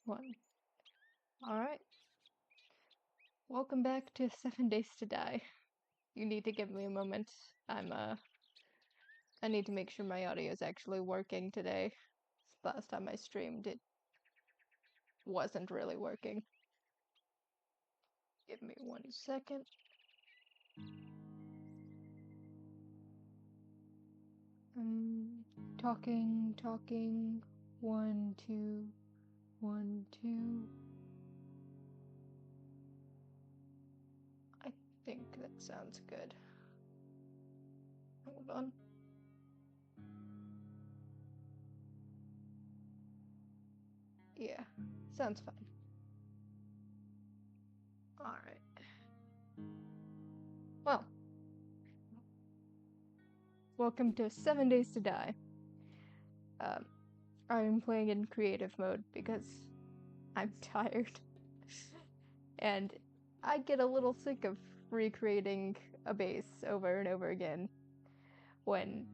One. Alright. Welcome back to 7 Days to Die. You need to give me a moment. I need to make sure my audio is actually working today. Last time I streamed, it wasn't really working. Give me 1 second. Talking. 1, 2, 1, 2. I think that sounds good. Hold on. Yeah, sounds fine. Alright. Well, welcome to 7 Days to Die. I'm playing in creative mode because I'm tired. And I get a little sick of recreating a base over and over again when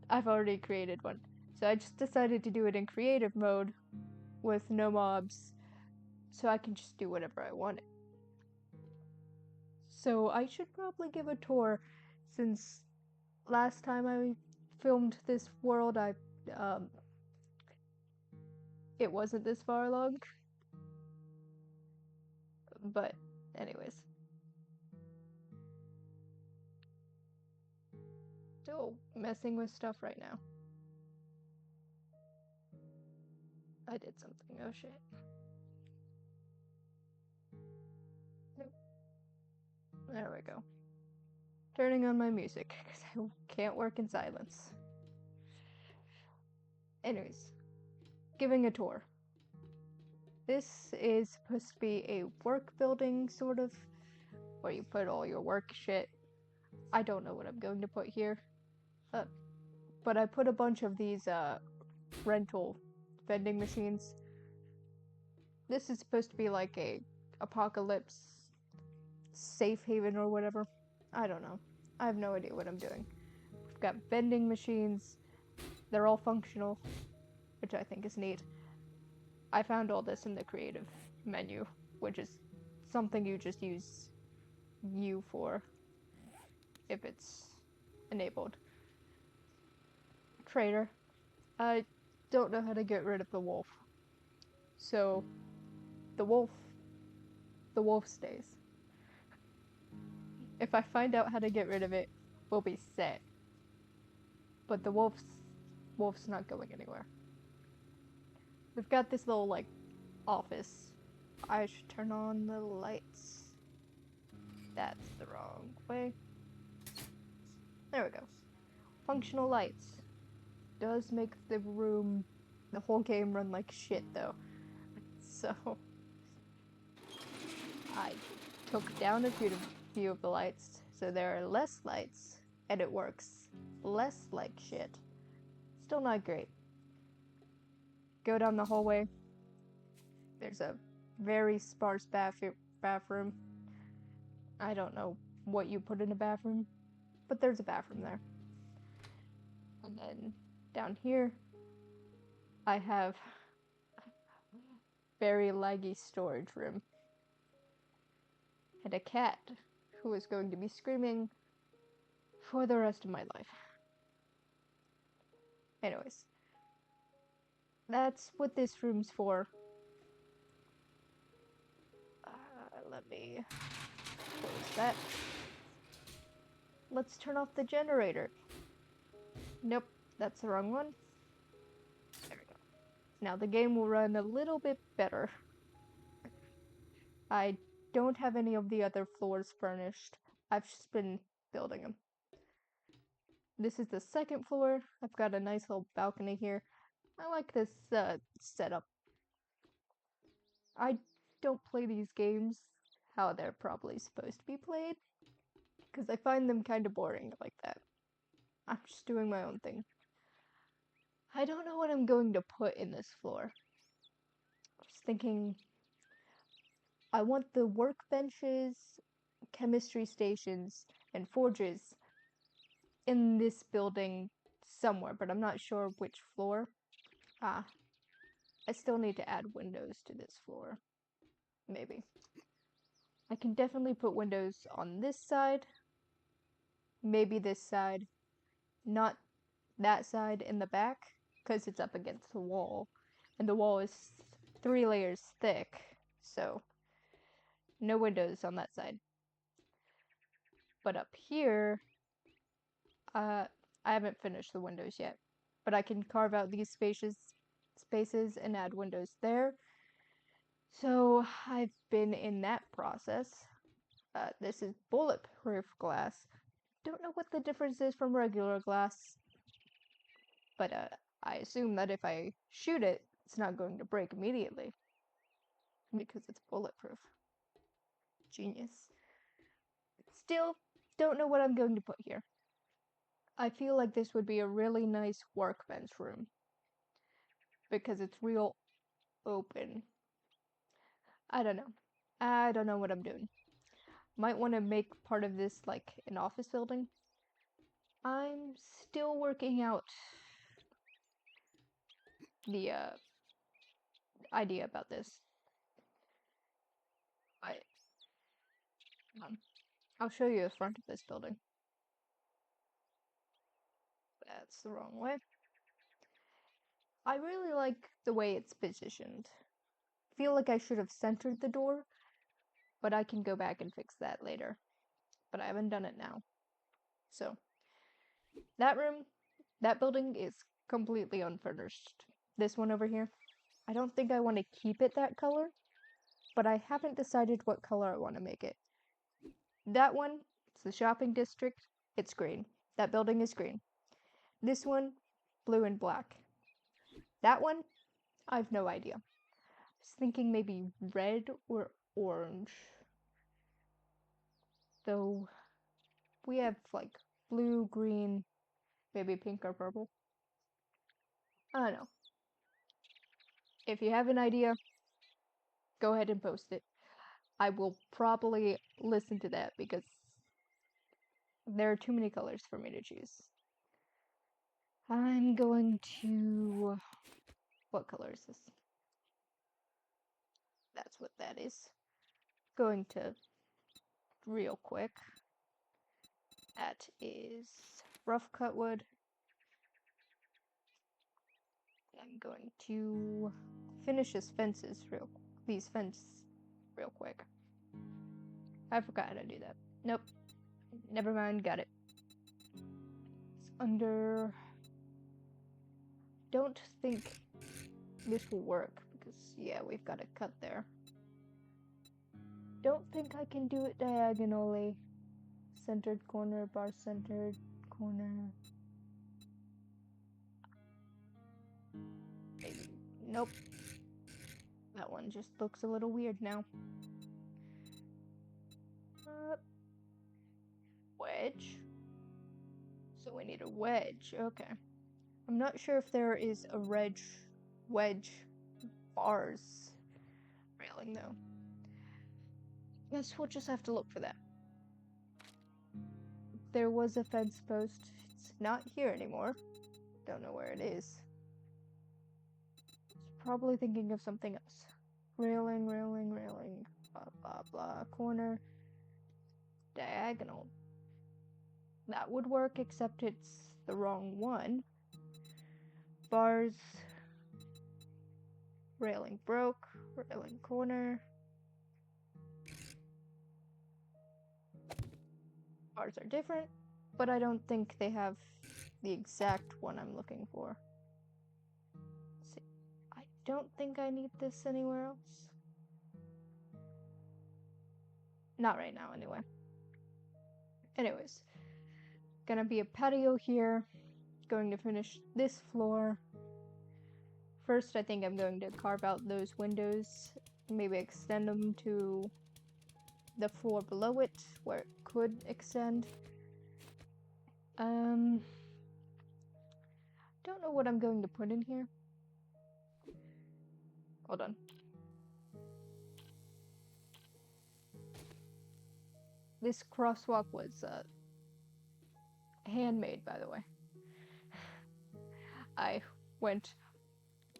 I've already created one. So I just decided to do it in creative mode with no mobs so I can just do whatever I want. So I should probably give a tour since last time I filmed this world it wasn't this far along. But anyways. Still messing with stuff right now. I did something. Oh shit. Nope. There we go. Turning on my music because I can't work in silence. Anyways, giving a tour. This is supposed to be a work building, sort of, where you put all your work shit. I don't know what I'm going to put here. But I put a bunch of these rental vending machines. This is supposed to be like a apocalypse safe haven or whatever. I don't know. I have no idea what I'm doing. We've got vending machines. They're all functional, which I think is neat. I found all this in the creative menu, which is something you just use U for if it's enabled. Trader. I don't know how to get rid of the wolf. So the wolf stays. If I find out how to get rid of it, we'll be set. But the wolf's not going anywhere. We've got this little like office. I should turn on the lights. That's the wrong way. There we go. Functional lights. Does make the whole game run like shit though. So I took down a few of the lights, so there are less lights, and it works less like shit. Still not great. Go down the hallway. There's a very sparse bathroom. I don't know what you put in a bathroom, but there's a bathroom there. And then down here, I have very laggy storage room. And a cat who is going to be screaming for the rest of my life. Anyways, that's what this room's for. Let me close that. Let's turn off the generator. Nope, that's the wrong one. There we go. Now the game will run a little bit better. I don't have any of the other floors furnished. I've just been building them. This is the second floor. I've got a nice little balcony here. I like this setup. I don't play these games how they're probably supposed to be played, because I find them kind of boring like that. I'm just doing my own thing. I don't know what I'm going to put in this floor. Just thinking, I want the workbenches, chemistry stations, and forges in this building somewhere, but I'm not sure which floor. I still need to add windows to this floor. Maybe. I can definitely put windows on this side. Maybe this side. Not that side in the back, because it's up against the wall. And the wall is 3 layers thick, so no windows on that side. But up here, I haven't finished the windows yet. But I can carve out these spaces and add windows there. So I've been in that process. This is bulletproof glass. Don't know what the difference is from regular glass, but I assume that if I shoot it, it's not going to break immediately because it's bulletproof. Genius. Still, don't know what I'm going to put here. I feel like this would be a really nice workbench room because it's real open. I don't know. I don't know what I'm doing. Might want to make part of this like an office building. I'm still working out the idea about this. I'll show you the front of this building. That's the wrong way. I really like the way it's positioned. Feel like I should have centered the door, but I can go back and fix that later. But I haven't done it now. So, that room, that building is completely unfurnished. This one over here, I don't think I want to keep it that color, but I haven't decided what color I want to make it. That one, it's the shopping district, it's green. That building is green. This one, blue and black. That one, I have no idea. I was thinking maybe red or orange. Though we have like blue, green, maybe pink or purple. I don't know. If you have an idea, go ahead and post it. I will probably listen to that because there are too many colors for me to choose. I'm going to... What color is this? That's what that is. Going to real quick. That is rough cut wood. I'm going to finish these fences real quick. I forgot how to do that. Nope. Never mind, got it. It's under... Don't think this will work because, yeah, we've got a cut there. Don't think I can do it diagonally. Centered corner, bar centered corner. Maybe. Nope. That one just looks a little weird now. Wedge. So we need a wedge. Okay. I'm not sure if there is a wedge bars railing though. Guess we'll just have to look for that. There was a fence post. It's not here anymore. Don't know where it is. It's probably thinking of something else. Railing, blah, blah, blah, corner, diagonal. That would work, except it's the wrong one. Bars, railing broke, railing corner. Bars are different, but I don't think they have the exact one I'm looking for. Let's see. I don't think I need this anywhere else. Not right now, anyway. Anyways, gonna be a patio here. Going to finish this floor. First, I think I'm going to carve out those windows. Maybe extend them to the floor below it, where it could extend. Don't know what I'm going to put in here. Hold on. This crosswalk was handmade, by the way. I went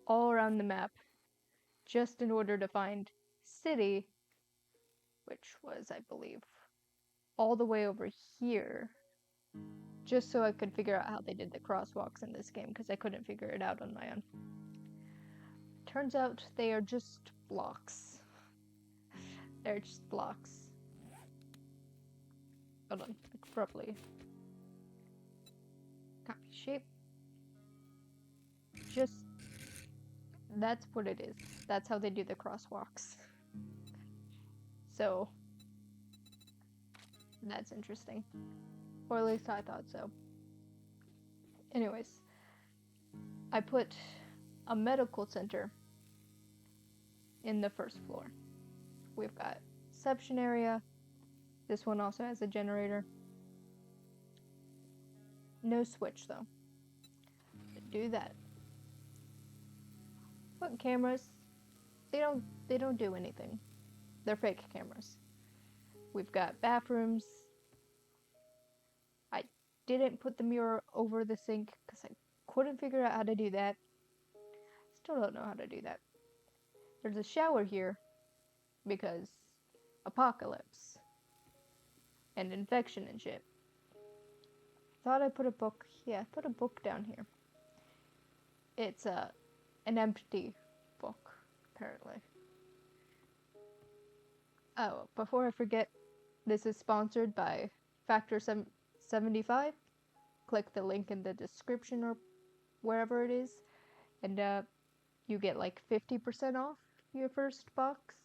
all around the map just in order to find city, which was, I believe, all the way over here, just so I could figure out how they did the crosswalks in this game, because I couldn't figure it out on my own. Turns out they are just blocks. They're just blocks. Hold on, I could probably copy shape. Just, that's what it is. That's how they do the crosswalks. So, that's interesting. Or at least I thought so. Anyways, I put a medical center in the first floor. We've got reception area. This one also has a generator. No switch though. Do that. Put cameras. They don't do anything. They're fake cameras. We've got bathrooms. I didn't put the mirror over the sink because I couldn't figure out how to do that. Still don't know how to do that. There's a shower here because apocalypse and infection and shit. Thought I put a book. Yeah, I put a book down here. It's an empty book, apparently. Oh, before I forget, this is sponsored by Factor 75. Click the link in the description or wherever it is, and you get like 50% off your first box,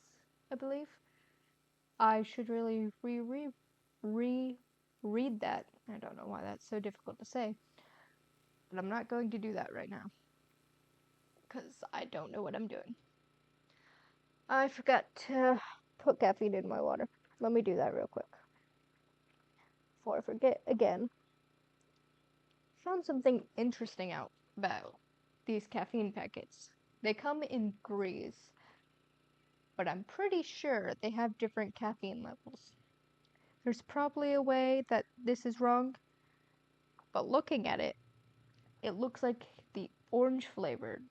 I believe. I should really reread that. I don't know why that's so difficult to say, but I'm not going to do that right now because I don't know what I'm doing. I forgot to put caffeine in my water. Let me do that real quick before I forget again. Found something interesting out about these caffeine packets. They come in grease, but I'm pretty sure they have different caffeine levels. There's probably a way that this is wrong, but looking at it, it looks like the orange flavored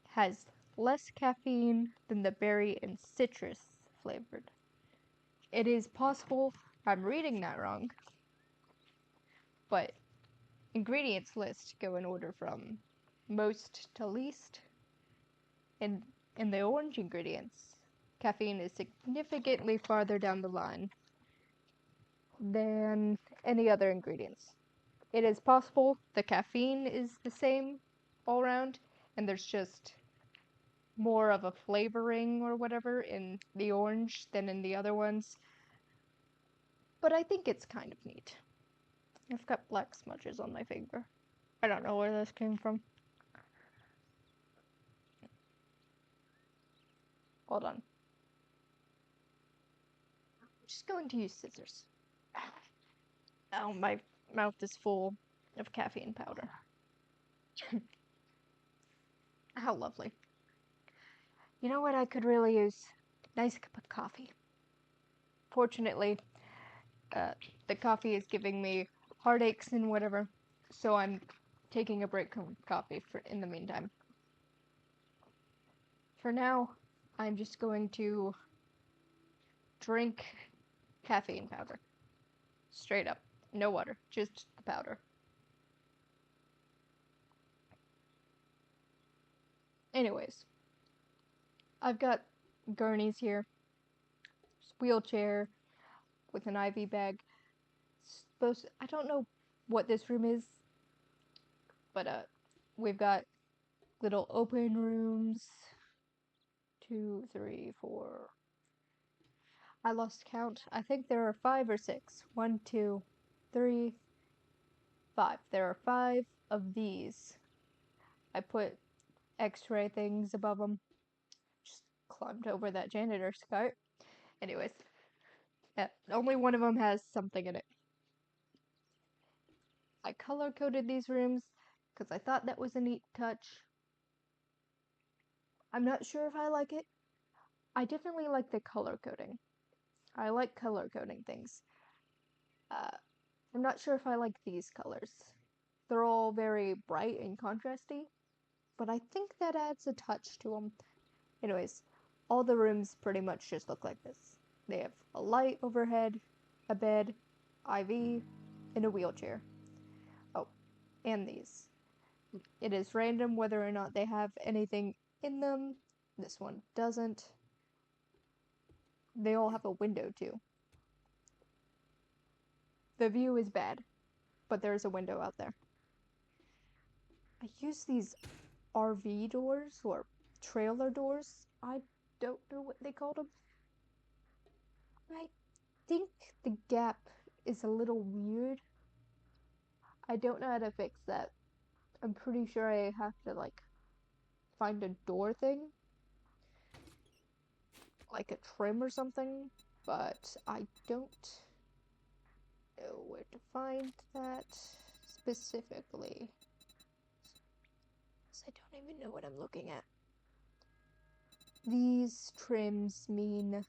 has less caffeine than the berry and citrus flavored. It is possible I'm reading that wrong, but ingredients list go in order from most to least, and in the orange ingredients, caffeine is significantly farther down the line than any other ingredients. It is possible the caffeine is the same all around, and there's just more of a flavoring or whatever in the orange than in the other ones. But I think it's kind of neat. I've got black smudges on my finger. I don't know where this came from. Hold on. I'm just going to use scissors. Oh, my mouth is full of caffeine powder. How lovely. You know what I could really use? Nice cup of coffee. Fortunately, the coffee is giving me heartaches and whatever, so I'm taking a break from coffee in the meantime. For now, I'm just going to drink caffeine powder. Straight up. No water, just the powder. Anyways, I've got gurneys here. Wheelchair with an IV bag. I don't know what this room is, but we've got little open rooms. 2, 3, 4. I lost count. I think there are 5 or 6. 1, 2, 3, 5. There are 5 of these. I put x-ray things above them. Just climbed over that janitor's cart. Anyways, only one of them has something in it. I color-coded these rooms because I thought that was a neat touch. I'm not sure if I like it. I definitely like the color coding. I like color coding things. I'm not sure if I like these colors. They're all very bright and contrasty, but I think that adds a touch to them. Anyways, all the rooms pretty much just look like this. They have a light overhead, a bed, IV, and a wheelchair. Oh, and these. It is random whether or not they have anything in them. This one doesn't. They all have a window too. The view is bad, but there is a window out there. I use these RV doors or trailer doors. I don't know what they called them. I think the gap is a little weird. I don't know how to fix that. I'm pretty sure I have to like find a door thing, like a trim or something, but I don't know where to find that specifically. I don't even know what I'm looking at. These trims mean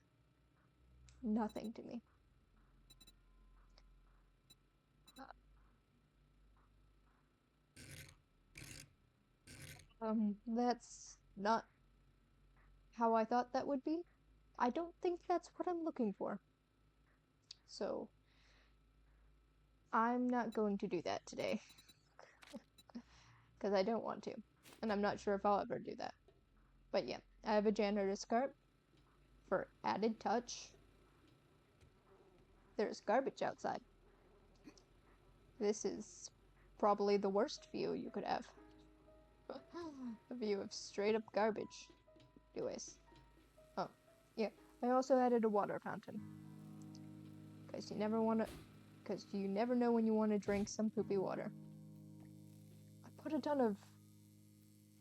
nothing to me. That's not how I thought that would be. I don't think that's what I'm looking for. So, I'm not going to do that today. Because I don't want to. And I'm not sure if I'll ever do that. But yeah, I have a janitor's cart for added touch. There's garbage outside. This is probably the worst view you could have. A view of straight up garbage. Anyways. Oh, yeah. I also added a water fountain. Because you never know when you want to drink some poopy water. I put a ton of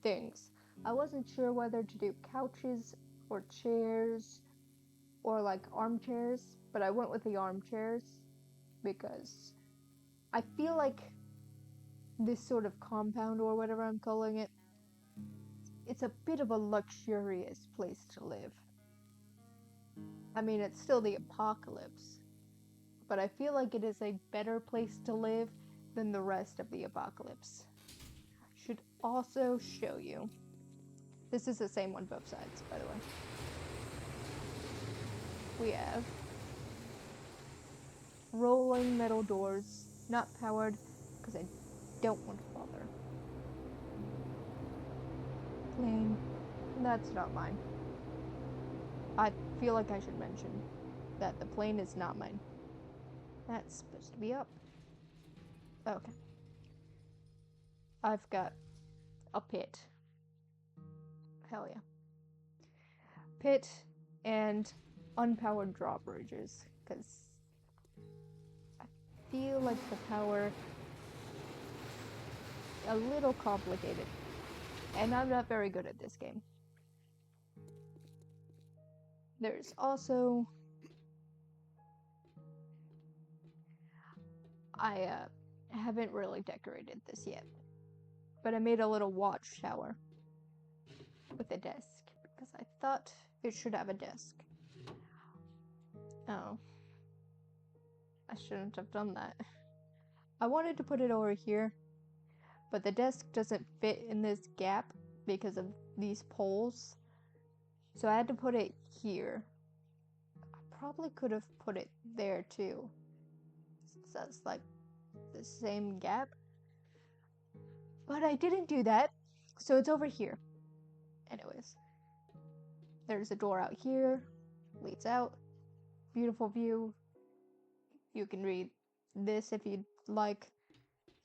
things. I wasn't sure whether to do couches or chairs or like armchairs, but I went with the armchairs because I feel like this sort of compound or whatever I'm calling it, it's a bit of a luxurious place to live. I mean, it's still the apocalypse, but I feel like it is a better place to live than the rest of the apocalypse. I should also show you. This is the same on both sides, by the way. We have rolling metal doors, not powered, because I don't want to bother. Plane. That's not mine. I feel like I should mention that the plane is not mine. That's supposed to be up. Okay. I've got a pit. Hell yeah. Pit and unpowered drawbridges, because I feel like the power a little complicated. And I'm not very good at this game. There's also... I haven't really decorated this yet. But I made a little watchtower with a desk. Because I thought it should have a desk. Oh. I shouldn't have done that. I wanted to put it over here. But the desk doesn't fit in this gap because of these poles. So I had to put it here. I probably could have put it there too. So that's like the same gap. But I didn't do that. So it's over here. Anyways. There's a door out here. Leads out. Beautiful view. You can read this if you'd like.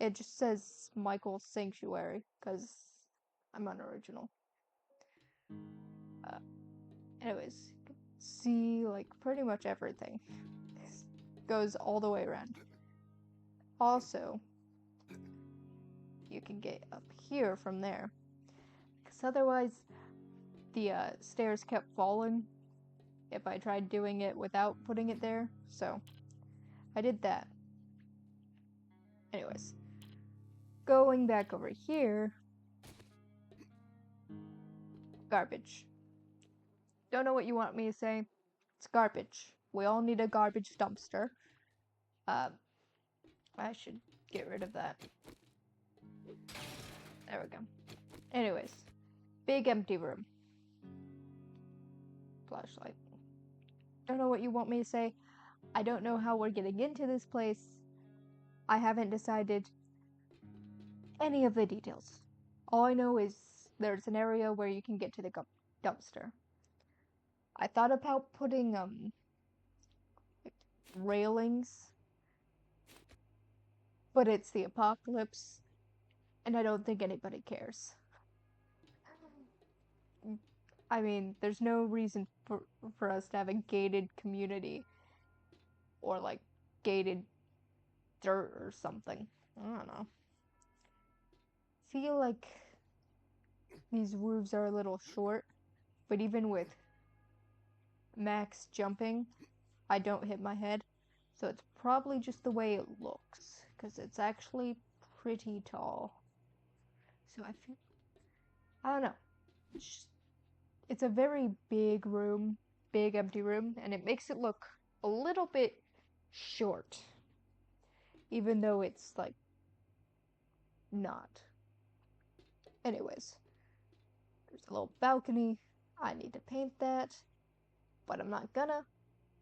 It just says Michael's Sanctuary because I'm unoriginal. Anyways, you can see like pretty much everything. This goes all the way around. Also, you can get up here from there. Because otherwise, the stairs kept falling if I tried doing it without putting it there. So, I did that. Anyways, going back over here, garbage. Don't know what you want me to say. It's garbage. We all need a garbage dumpster. I should get rid of that. There we go. Anyways, big empty room. flashlight. Don't know what you want me to say. I don't know how we're getting into this place. I haven't decided any of the details. All I know is there's an area where you can get to the dumpster. I thought about putting like railings, but it's the apocalypse, and I don't think anybody cares. I mean, there's no reason for us to have a gated community or like gated dirt or something. I don't know. Feel like these roofs are a little short, but even with max jumping, I don't hit my head. So it's probably just the way it looks, because it's actually pretty tall. So I don't know. It's a very big room, big empty room, and it makes it look a little bit short, even though it's like not. Anyways, there's a little balcony. I need to paint that, but I'm not gonna,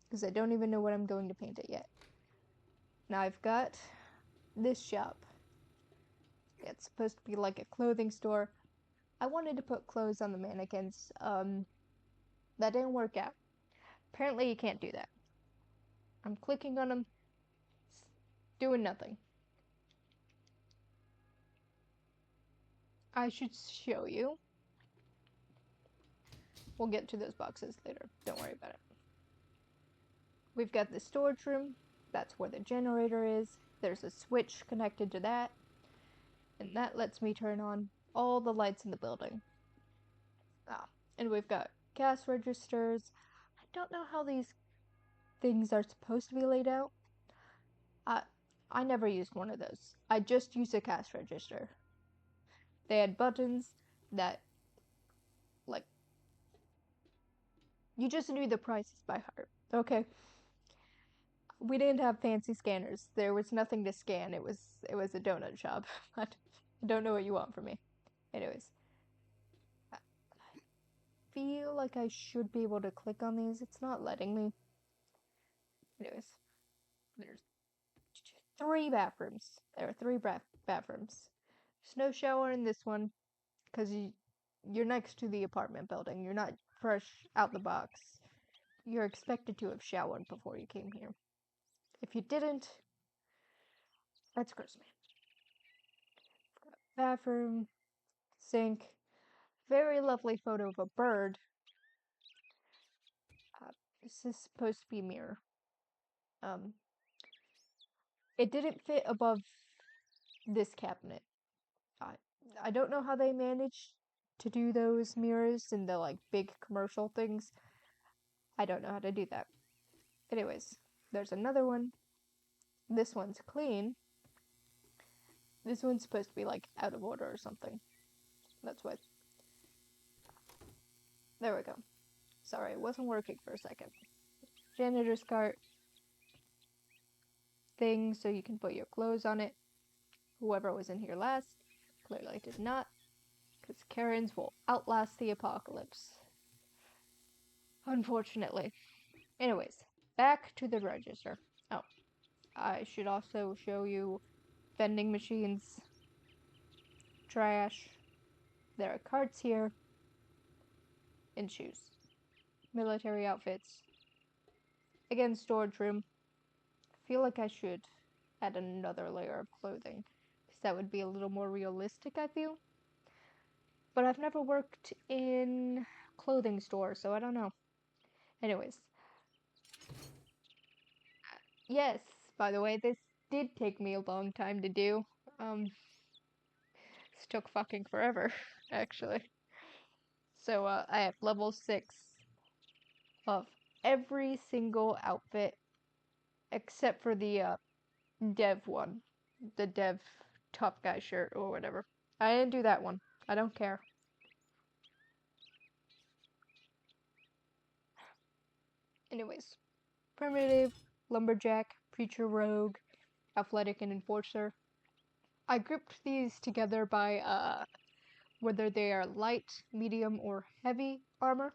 because I don't even know what I'm going to paint it yet. Now I've got this shop. It's supposed to be like a clothing store. I wanted to put clothes on the mannequins. That didn't work out. Apparently you can't do that. I'm clicking on them, doing nothing. I should show you. We'll get to those boxes later. Don't worry about it. We've got the storage room. That's where the generator is. There's a switch connected to that. And that lets me turn on all the lights in the building. And we've got cash registers. I don't know how these things are supposed to be laid out. I never used one of those. I just used a cash register. They had buttons that, like, you just knew the prices by heart. Okay. We didn't have fancy scanners. There was nothing to scan. It was a donut shop. I don't know what you want from me. Anyways, I feel like I should be able to click on these. It's not letting me. Anyways, there's 3 bathrooms. There are 3 bathrooms. There's no shower in this one because you're next to the apartment building. You're not fresh out the box. You're expected to have showered before you came here. If you didn't, that's gross, man. Bathroom, sink, very lovely photo of a bird. This is supposed to be a mirror. It didn't fit above this cabinet. I don't know how they managed to do those mirrors in the like big commercial things. I don't know how to do that. Anyways, there's another one. This one's clean. This one's supposed to be like out of order or something. That's what. There we go. Sorry, it wasn't working for a second. Janitor's cart thing so you can put your clothes on it. Whoever was in here last clearly did not, because Karens will outlast the apocalypse. Unfortunately. Anyways, back to the register. Oh, I should also show you vending machines, trash. There are carts here, and shoes. Military outfits. Again, storage room. I feel like I should add another layer of clothing, because that would be a little more realistic, I feel. But I've never worked in clothing store, so I don't know. Anyways. Yes, by the way, this did take me a long time to do. This took fucking forever, actually. So, I have level 6 of every single outfit except for the, dev one. The dev tough guy shirt or whatever. I didn't do that one. I don't care. Anyways. Primitive, lumberjack, preacher rogue, athletic, and enforcer. I grouped these together by, whether they are light, medium, or heavy armor.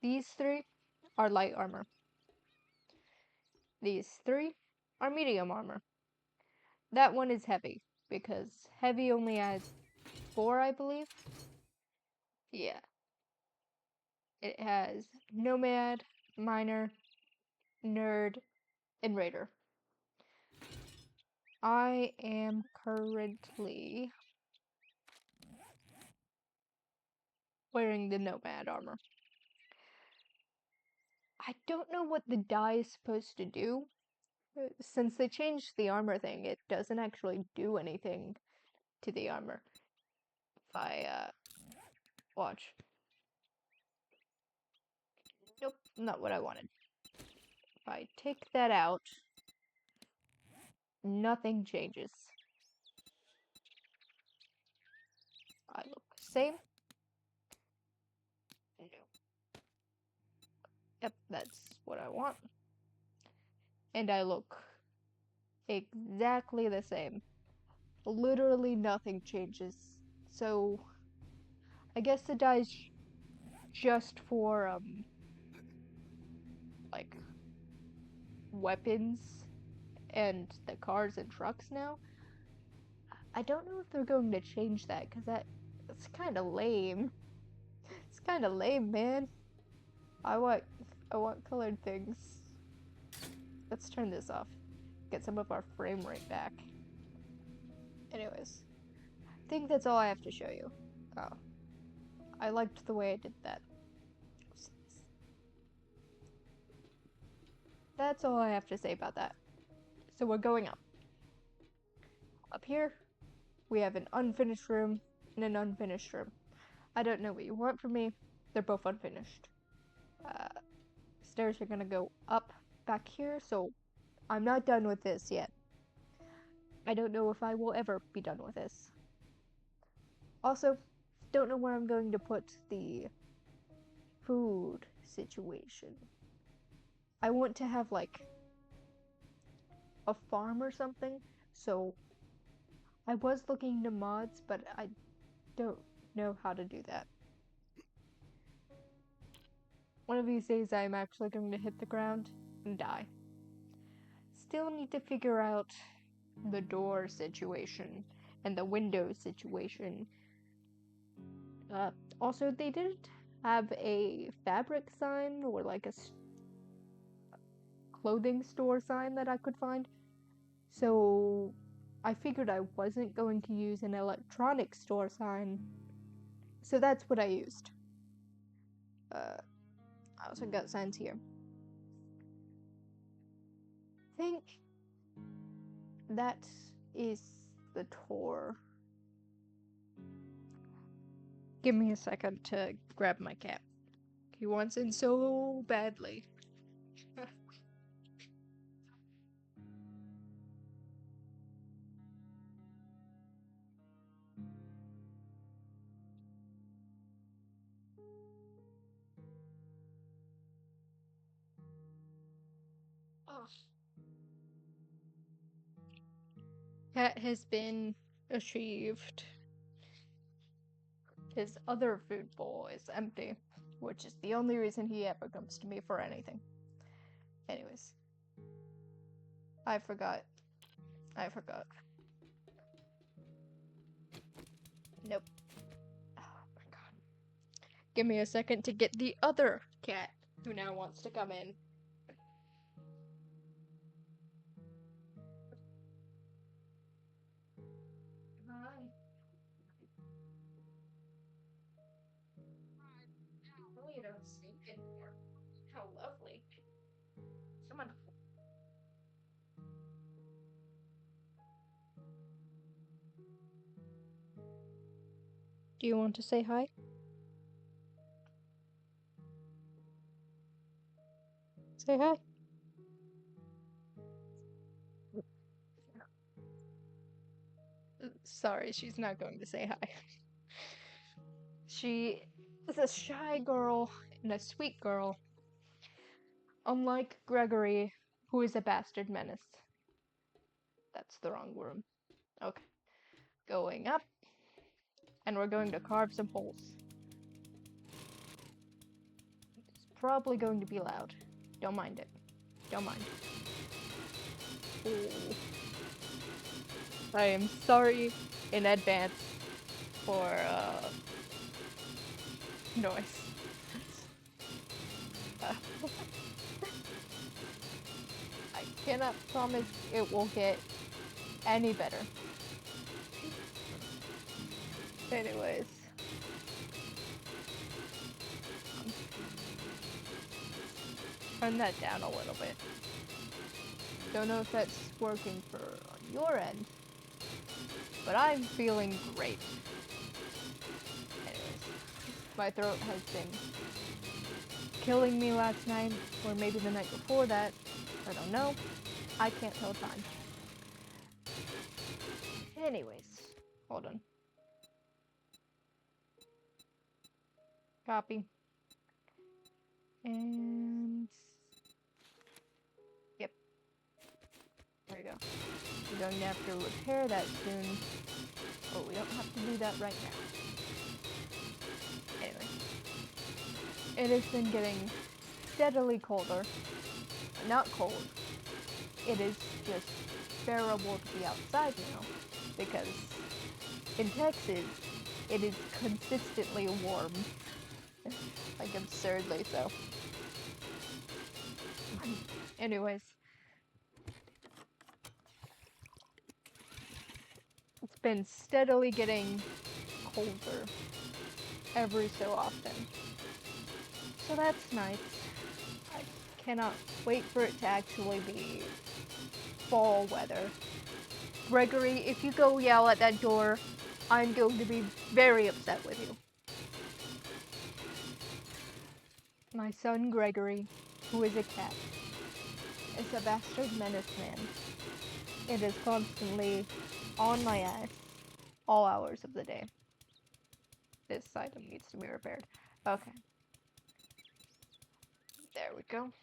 These three are light armor. These three are medium armor. That one is heavy, because heavy only has 4, I believe. Yeah. It has Nomad, Miner, Nerd, and Raider. I am currently wearing the Nomad armor. I don't know what the dye is supposed to do. Since they changed the armor thing, it doesn't actually do anything to the armor. If I, watch. Nope, not what I wanted. If I take that out, nothing changes. I look the same. No. Yep, that's what I want. And I look exactly the same. Literally nothing changes. So, I guess the dye's just for, like, weapons and the cars and trucks now. I don't know if they're going to change that, because that's kind of lame. It's kind of lame, man. I want colored things. Let's turn this off. Get some of our frame rate back. Anyways, I think that's all I have to show you. Oh, I liked the way I did that. That's all I have to say about that. So we're going up. Up here, we have an unfinished room and an unfinished room. I don't know what you want from me. They're both unfinished. Stairs are gonna go up back here, so I'm not done with this yet. I don't know if I will ever be done with this. Also, don't know where I'm going to put the food situation. I want to have like a farm or something, so I was looking into mods, but I don't know how to do that. One of these days I'm actually going to hit the ground and die. Still need to figure out the door situation and the window situation. Also, they didn't have a fabric sign or like a clothing store sign that I could find. So I figured I wasn't going to use an electronic store sign. So that's what I used. I also got signs here. I think that is the tour. Give me a second to grab my cat. He wants in so badly. Oh. Cat has been achieved. His other food bowl is empty, which is the only reason he ever comes to me for anything. Anyways. I forgot. Nope. Oh my god. Give me a second to get the other cat who now wants to come in. Hi. Oh, you don't sleep anymore. How lovely. Come on. Do you want to say hi? Say hi. Sorry, she's not going to say hi. She is a shy girl and a sweet girl. Unlike Gregory, who is a bastard menace. That's the wrong room. Okay. Going up. And we're going to carve some holes. probably going to be loud. Don't mind it. Don't mind. Ooh. I am sorry in advance for noise. Uh, I cannot promise it will get any better. Anyways. Turn that down a little bit. Don't know if that's working for on your end, but I'm feeling great. Anyways, my throat has been killing me last night, or maybe the night before that. I don't know. I can't tell time. Anyways, hold on. Copy. And yep. There we go. We're going to have to repair that soon. Oh, we don't have to do that right now. Anyway. It has been getting steadily colder. Not cold. It is just bearable to be outside now. Because in Texas, it is consistently warm. Like absurdly so. Anyways. It's been steadily getting colder every so often. So that's nice. I cannot wait for it to actually be fall weather. Gregory, if you go yell at that door, I'm going to be very upset with you. My son Gregory, who is a cat, is a bastard menace man. It is constantly on my ass all hours of the day. This item needs to be repaired. Okay. There we go.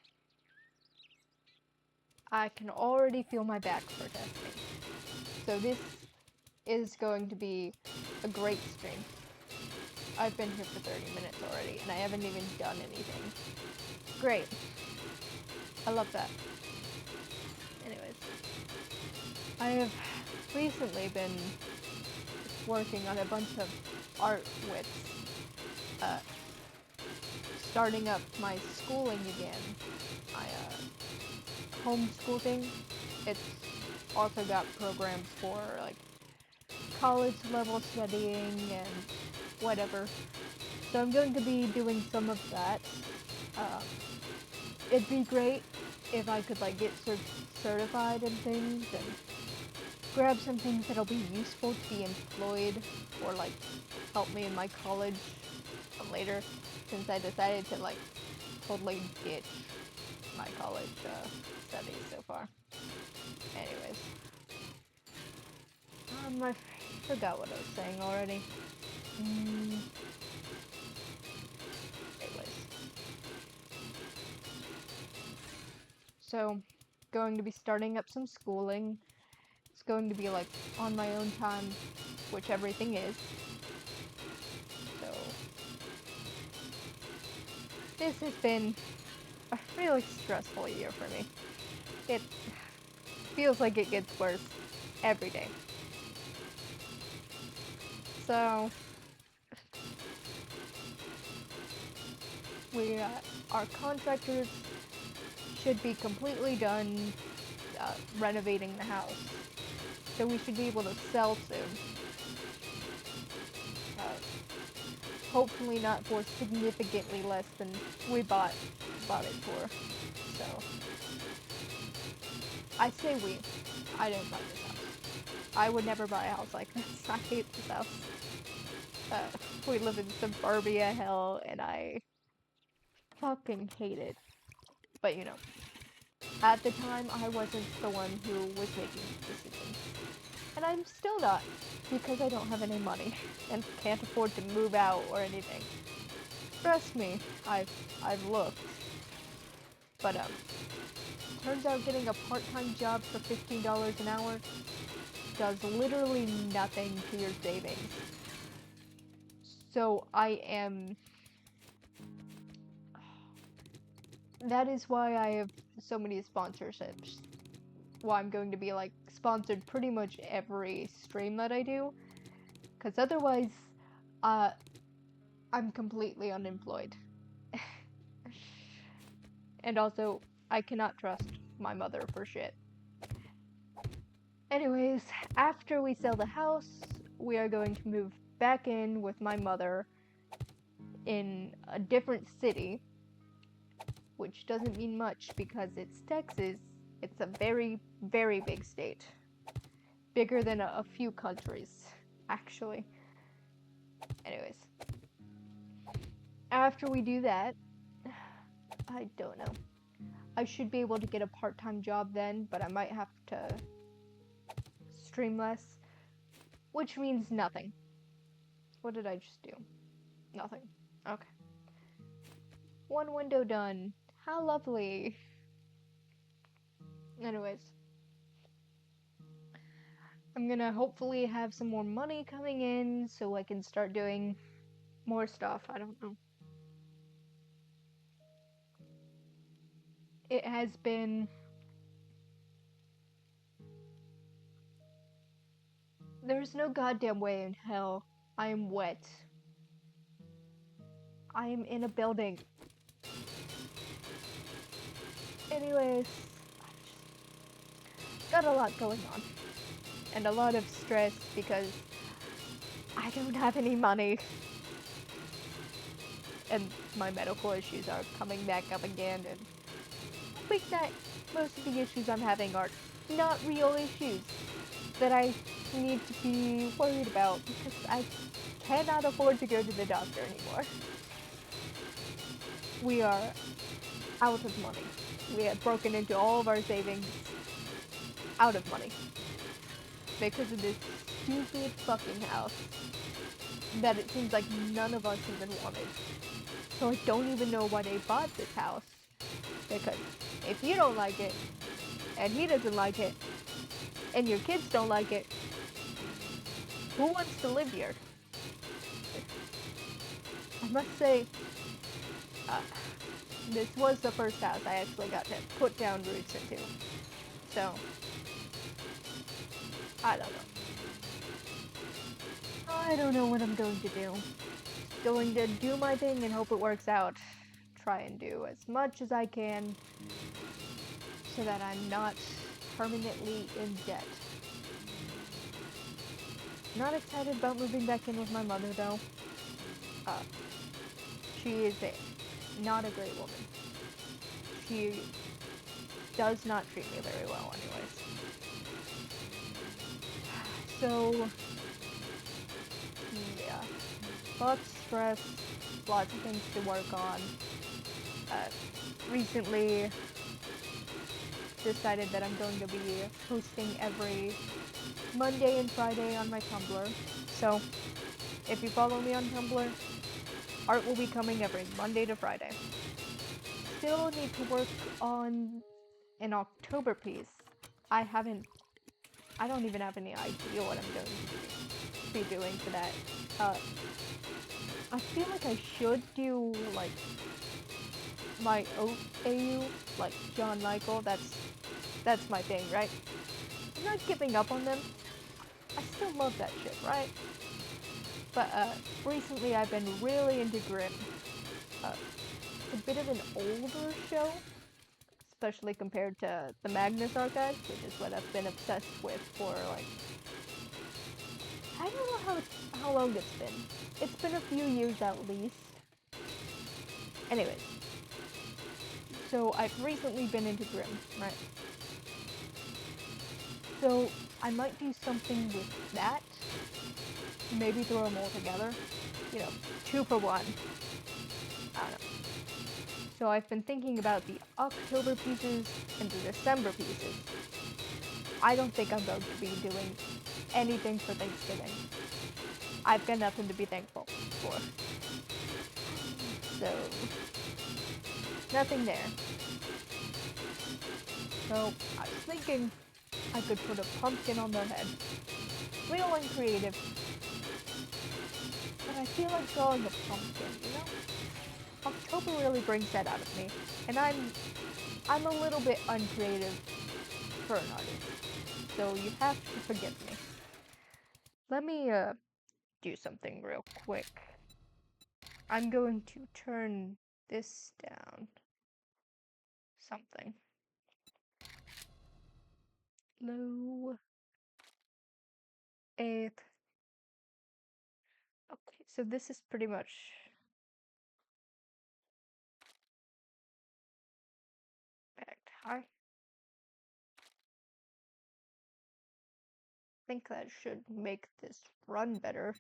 I can already feel my back protesting. So this is going to be a great stream. I've been here for 30 minutes already, and I haven't even done anything. Great. I love that. Anyways. I have recently been working on a bunch of art with starting up my schooling again. My homeschool thing. It's also got programs for like college level studying and whatever. So I'm going to be doing some of that. It'd be great if I could like get certified and things and grab some things that'll be useful to be employed or like help me in my college later, since I decided to like totally ditch my college studies so far. Anyways. I forgot what I was saying already. Anyways. So, going to be starting up some schooling. It's going to be like on my own time, which everything is. So, this has been a really stressful year for me. It feels like it gets worse every day. So, our contractors should be completely done renovating the house. So we should be able to sell soon. Hopefully not for significantly less than we bought it for. So, I say we. I didn't buy this house. I would never buy a house like this. I hate this house. We live in suburbia hell, and I fucking hate it. But you know, at the time, I wasn't the one who was making decisions. And I'm still not, because I don't have any money, and can't afford to move out or anything. Trust me, I've looked. But, turns out getting a part-time job for $15 an hour does literally nothing to your savings. So I am That is why I have so many sponsorships. Why I'm going to be like sponsored pretty much every stream that I do, because otherwise, uh, I'm completely unemployed. And also, I cannot trust my mother for shit. Anyways, after we sell the house, we are going to move back in with my mother in a different city, which doesn't mean much because it's Texas. It's a very, very big state. Bigger than a few countries, actually. Anyways, after we do that, I don't know. I should be able to get a part-time job then, but I might have to stream less, which means nothing. What did I just do? Nothing. Okay. One window done. How lovely. Anyways, I'm gonna hopefully have some more money coming in so I can start doing more stuff. I don't know. It has been. There's no goddamn way in hell I am wet. I am in a building. Anyways, got a lot going on. And a lot of stress because I don't have any money. And my medical issues are coming back up again. And I think that most of the issues I'm having are not real issues that I need to be worried about because I cannot afford to go to the doctor anymore. We are out of money. We have broken into all of our savings, out of money, because of this stupid fucking house that it seems like none of us even wanted. So I don't even know why they bought this house, because if you don't like it, and he doesn't like it, and your kids don't like it, who wants to live here? I must say, uh, this was the first house I actually got to put down roots into. So, I don't know. I don't know what I'm going to do. Going to do my thing and hope it works out. Try and do as much as I can so that I'm not permanently in debt. Not excited about moving back in with my mother though. Uh, she is not a great woman. She does not treat me very well anyways. So, yeah. Lots of stress, lots of things to work on. Recently decided that I'm going to be posting every Monday and Friday on my Tumblr. So, if you follow me on Tumblr, art will be coming every Monday to Friday. Still need to work on an October piece. I don't even have any idea what I'm going to be doing for that. I feel like I should do, like, my AU, like John Michael. That's my thing, right? I'm not giving up on them. I still love that shit, right? But, recently I've been really into Grimm. It's a bit of an older show, especially compared to the Magnus Archives, which is what I've been obsessed with for, like, I don't know how long it's been. It's been a few years at least. Anyways, so I've recently been into Grimm, right? So I might do something with that. Maybe throw them all together. You know, 2 for 1. I don't know. So I've been thinking about the October pieces and the December pieces. I don't think I'm going to be doing anything for Thanksgiving. I've got nothing to be thankful for. So, nothing there. So, I was thinking I could put a pumpkin on their head. Real and creative. But I feel like drawing a pumpkin, you know? October really brings that out of me, and I'm a little bit uncreative for an artist, so you have to forgive me. Let me do something real quick. I'm going to turn this down something. Low. Eighth. Okay, so this is pretty much back high. I think that should make this run better.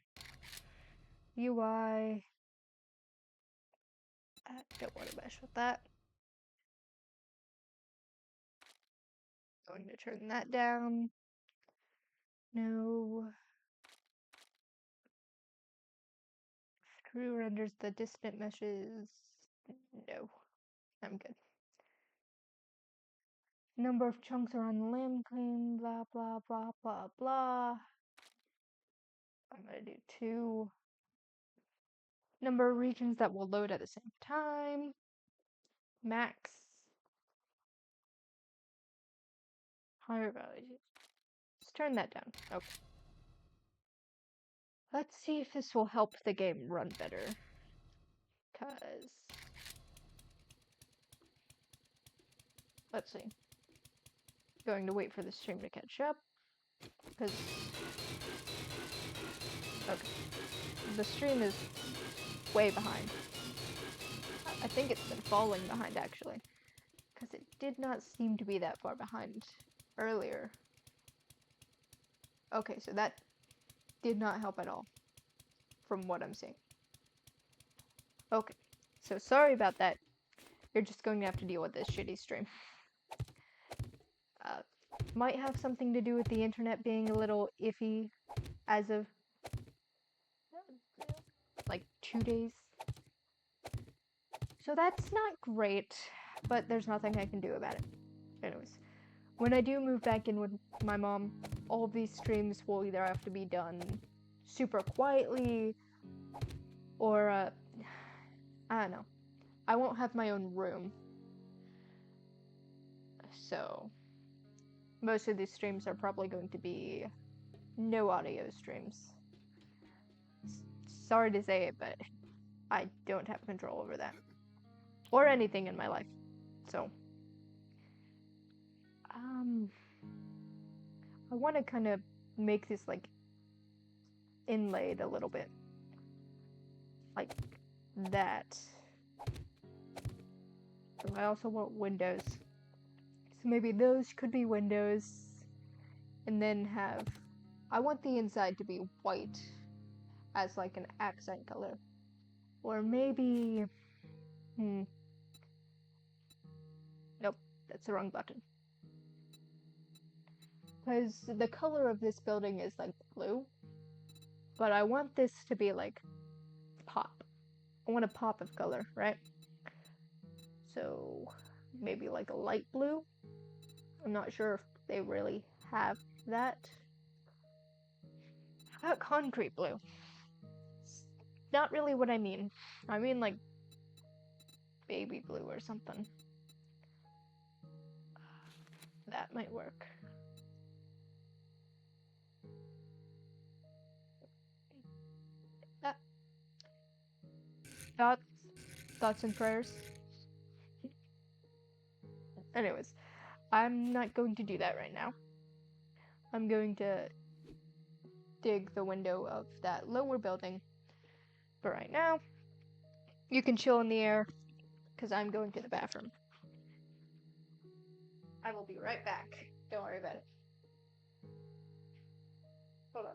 UI. I don't want to mess with that. Going to turn that down. No. Screw renders the distant meshes. No. I'm good. Number of chunks around the limb clean, blah blah blah blah blah. I'm gonna do 2. Number of regions that will load at the same time. Max. Higher values. Let's turn that down. Okay. Let's see if this will help the game run better. Cause let's see. Going to wait for the stream to catch up. Cause okay. The stream is way behind. I think it's been falling behind actually. Because it did not seem to be that far behind earlier. Okay, so that did not help at all from what I'm seeing. Okay, so sorry about that. You're just going to have to deal with this shitty stream. Might have something to do with the internet being a little iffy as of like 2 days. So that's not great, but there's nothing I can do about it. Anyways, when I do move back in with my mom, all of these streams will either have to be done super quietly or, I don't know. I won't have my own room. So, most of these streams are probably going to be no audio streams. Sorry to say it, but I don't have control over that. Or anything in my life. So, I want to kind of make this like inlaid a little bit. Like that. So I also want windows. So maybe those could be windows. And then have... I want the inside to be white as like an accent color. Or maybe... Nope, that's the wrong button. Because the color of this building is like blue. But I want this to be like pop. I want a pop of color, right? So maybe like a light blue. I'm not sure if they really have that. How about concrete blue? It's not really what I mean. I mean like baby blue or something. That might work. Thoughts and prayers. Anyways, I'm not going to do that right now. I'm going to dig the window of that lower building. But right now, you can chill in the air, because I'm going to the bathroom. I will be right back. Don't worry about it. Hold on.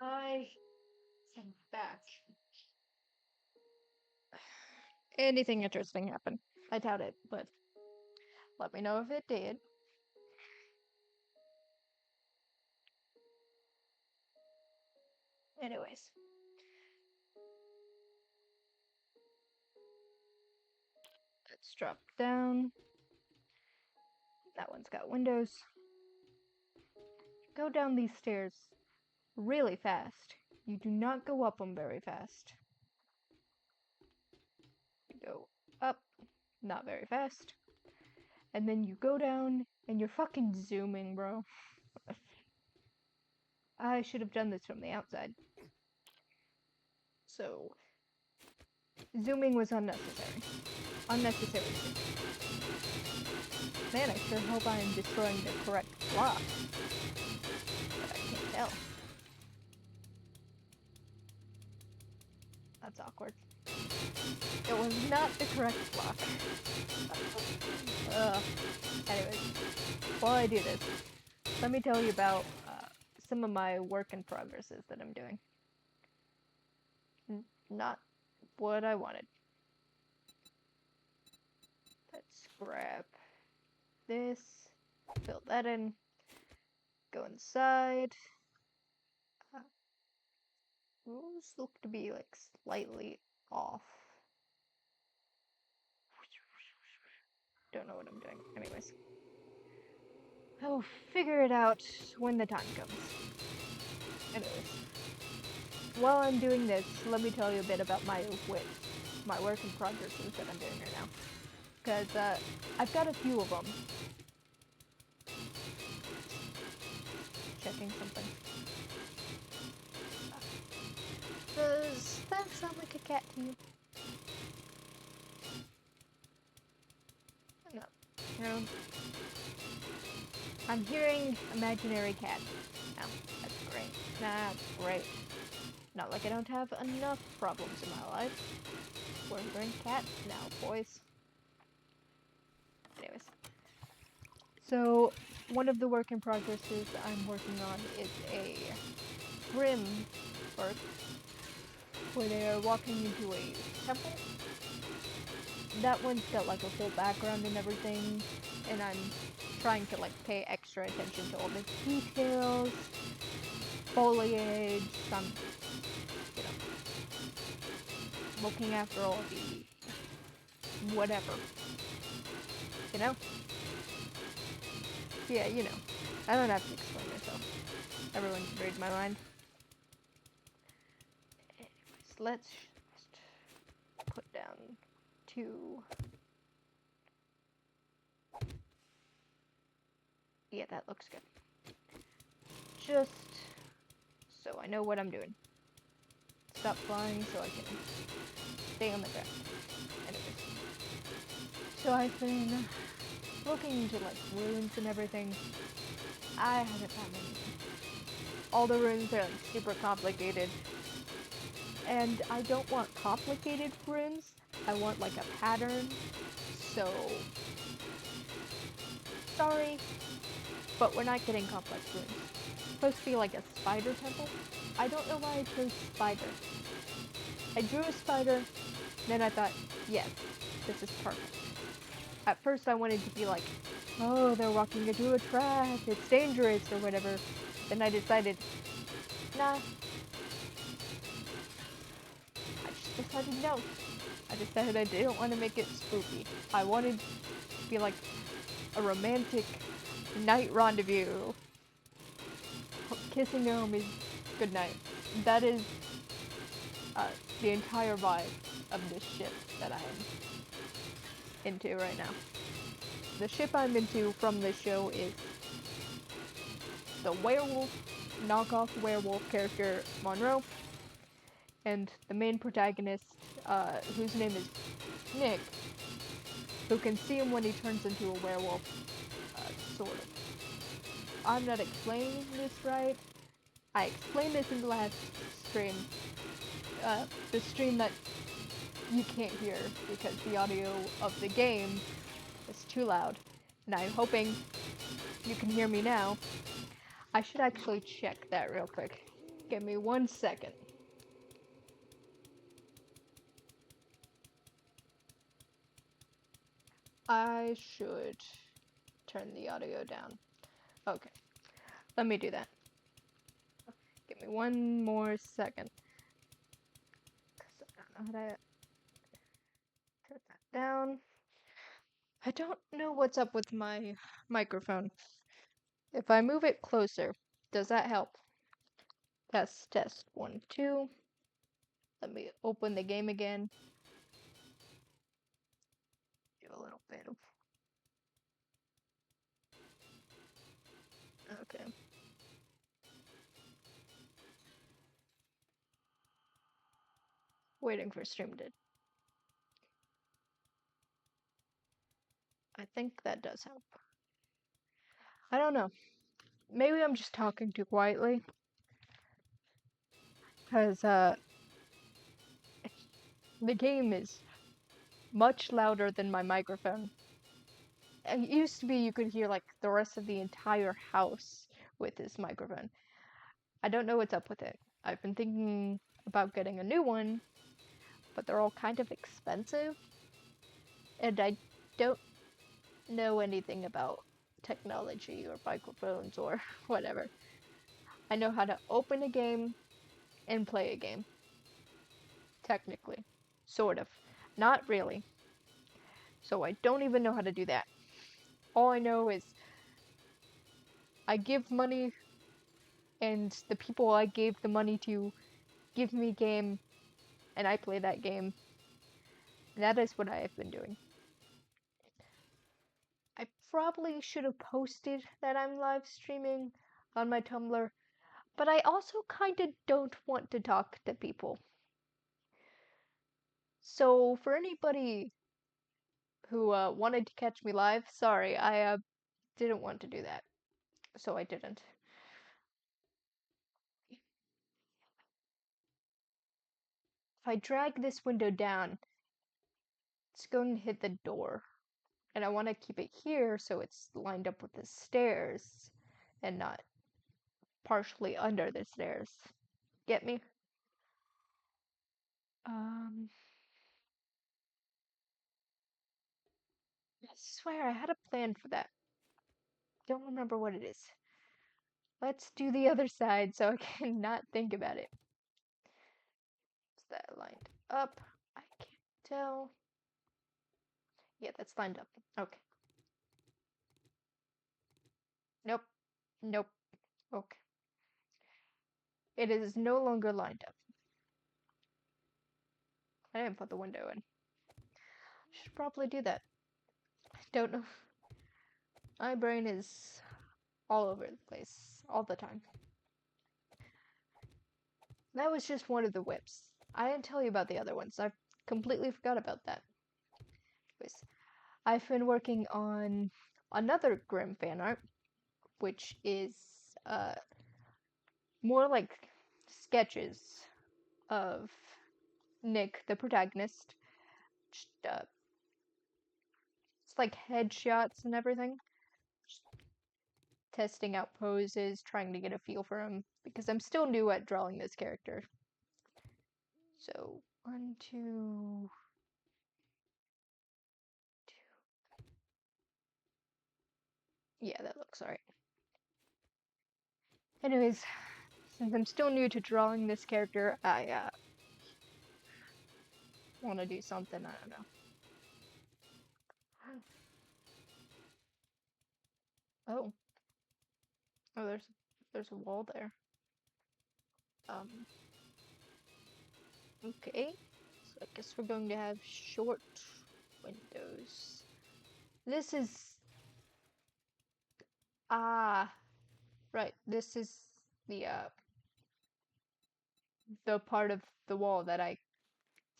I am back. Anything interesting happened? I doubt it, but let me know if it did. Anyways, let's drop down. That one's got windows. Go down these stairs really fast. You do not go up them very fast. You go up, not very fast. And then you go down, and you're fucking zooming, bro. I should have done this from the outside. So, zooming was unnecessary. Unnecessary zooming. Man, I sure hope I am destroying the correct block. But I can't tell. That's awkward. It was not the correct block. Anyways, while I do this, let me tell you about some of my work in progresses that I'm doing. Not what I wanted. Let's grab this, fill that in, go inside. Those look to be like slightly off. Don't know what I'm doing. Anyways, I'll figure it out when the time comes. Anyways, while I'm doing this, let me tell you a bit about my work in progresses that I'm doing right now. Because I've got a few of them. Checking something. Does that sound like a cat to you? No. No. I'm hearing imaginary cat. No, that's great. That's great. Not like I don't have enough problems in my life. We're hearing cat now, boys. Anyways. So, one of the work in progresses I'm working on is a grim work where they are walking into a temple. That one's got like a full background and everything, and I'm trying to like pay extra attention to all the details, foliage, I'm, you know, looking after all the whatever, you know? Yeah, you know. I don't have to explain myself. Everyone can read my mind. Anyways, let's just put down 2. Yeah, that looks good. Just so I know what I'm doing. Stop flying so I can stay on the ground. Anyways. So I've been looking into like runes and everything. I haven't found anything. All the runes are like super complicated. And I don't want complicated runes. I want like a pattern. So sorry, but we're not getting complex runes. It's supposed to be like a spider temple. I don't know why I chose spider. I drew a spider, then I thought, yes, this is perfect. At first I wanted to be like, oh, they're walking into a trap, it's dangerous, or whatever. Then I decided, nah. I just decided no. I decided I didn't want to make it spooky. I wanted to be like a romantic night rendezvous. Kissing your homies goodnight. That is the entire vibe of this ship that I'm into right now. The ship I'm into from this show is the werewolf, knockoff werewolf character Monroe, and the main protagonist, whose name is Nick, who can see him when he turns into a werewolf, sort of. I'm not explaining this right. I explained this in the last stream. The stream that you can't hear because the audio of the game is too loud. And I'm hoping you can hear me now. I should actually check that real quick. Give me 1 second. I should turn the audio down. Okay, let me do that. Give me one more second. Because I don't know how to turn that down. I don't know what's up with my microphone. If I move it closer, does that help? Test, test, 1, 2. Let me open the game again. Do a little bit of... Okay. Waiting for stream to... I think that does help. I don't know. Maybe I'm just talking too quietly. Because, the game is much louder than my microphone. It used to be you could hear, like, the rest of the entire house with this microphone. I don't know what's up with it. I've been thinking about getting a new one, but they're all kind of expensive. And I don't know anything about technology or microphones or whatever. I know how to open a game and play a game. Technically. Sort of. Not really. So I don't even know how to do that. All I know is I give money and the people I gave the money to give me a game and I play that game. And that is what I have been doing. I probably should have posted that I'm live streaming on my Tumblr, but I also kinda don't want to talk to people. So for anybody who wanted to catch me live, sorry, I didn't want to do that. So I didn't. If I drag this window down, it's going to hit the door. And I want to keep it here so it's lined up with the stairs and not partially under the stairs. Get me? I swear I had a plan for that. Don't remember what it is. Let's do the other side so I can not think about it. Is that lined up? I can't tell. Yeah, that's lined up. Okay. Nope. Nope. Okay. It is no longer lined up. I didn't put the window in. Should probably do that. Don't know. My brain is all over the place all the time. That was just one of the whips. I didn't tell you about the other ones. I completely forgot about that. Anyways, I've been working on another Grim fan art, which is more like sketches of Nick, the protagonist. Just, it's like headshots and everything. Just testing out poses, trying to get a feel for him, because I'm still new at drawing this character. So, 1, 2, 2. Yeah, that looks alright. Anyways, since I'm still new to drawing this character, I want to do something, I don't know. Oh. Oh, there's a wall there. Okay. So I guess we're going to have short windows. This is... Ah, right. This is the part of the wall that I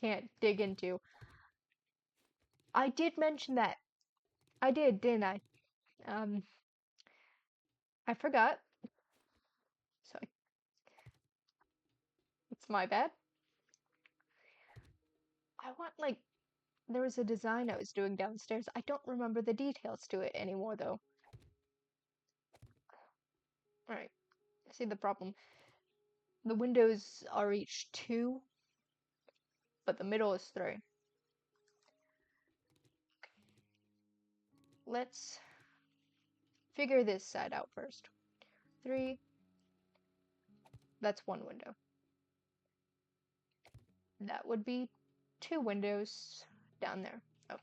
can't dig into. I did mention that. I did, didn't I? I forgot. So it's my bad. I want, like, there was a design I was doing downstairs. I don't remember the details to it anymore, though. Alright. See the problem. The windows are each 2, but the middle is 3. Let's figure this side out first. 3, that's 1 window. That would be 2 windows down there. Okay,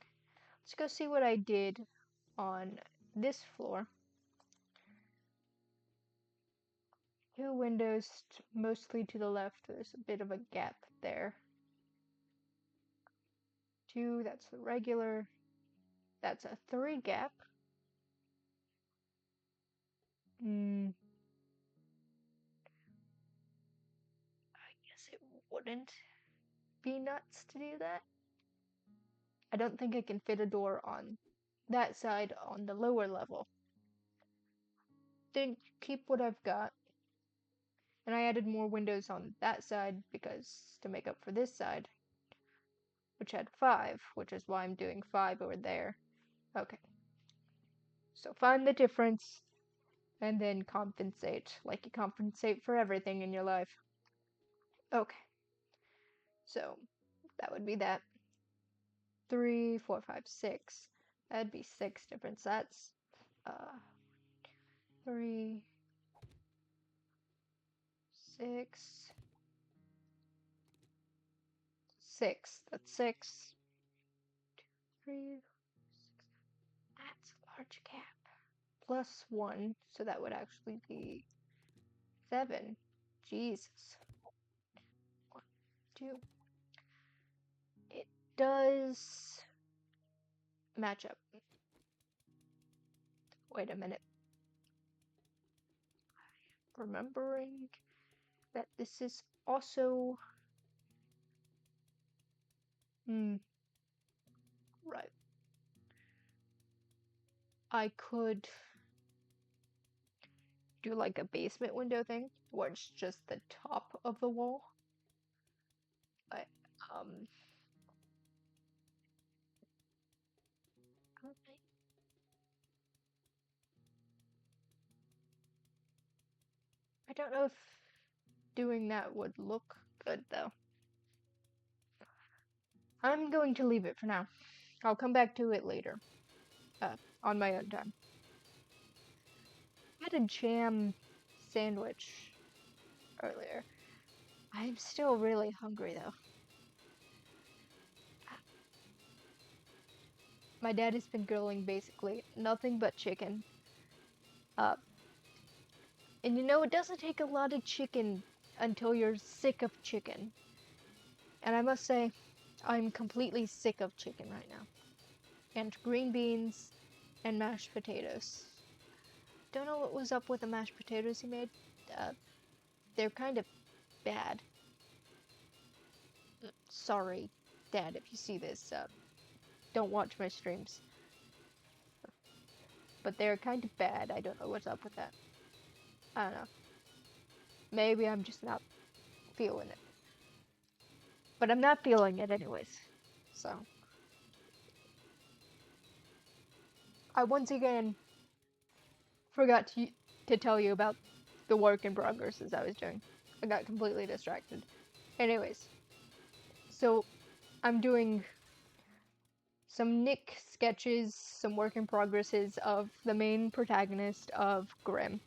let's go see what I did on this floor. 2 windows, mostly to the left. There's a bit of a gap there. 2, that's the regular. That's a 3 gap. I guess it wouldn't be nuts to do that. I don't think I can fit a door on that side on the lower level. Then keep what I've got. And I added more windows on that side because to make up for this side, which had 5, which is why I'm doing 5 over there. Okay. So find the difference and then compensate, like you compensate for everything in your life. Okay. So that would be that. 3, 4, 5, 6. That'd be 6 different sets. 3, 6, 6. That's 6. 3, 6. That's a large gap. Plus 1, so that would actually be 7. Jesus. 1, 2. It does match up. Wait a minute. Remembering that this is also... Right. I could do like a basement window thing where it's just the top of the wall. But, okay. I don't know if doing that would look good though. I'm going to leave it for now. I'll come back to it later. On my own time. I had a jam sandwich earlier. I'm still really hungry though. My dad has been grilling basically nothing but chicken. And you know, it doesn't take a lot of chicken until you're sick of chicken. And I must say, I'm completely sick of chicken right now. And green beans and mashed potatoes. Don't know what was up with the mashed potatoes he made. They're kind of bad. Sorry, Dad, if you see this. Don't watch my streams. But they're kind of bad. I don't know what's up with that. I don't know. Maybe I'm just not feeling it. But I'm not feeling it anyways. So. I once again forgot to tell you about the work in progress as I was doing. I got completely distracted. Anyways. So, I'm doing some Nick sketches, some work in progresses of the main protagonist of Grimm.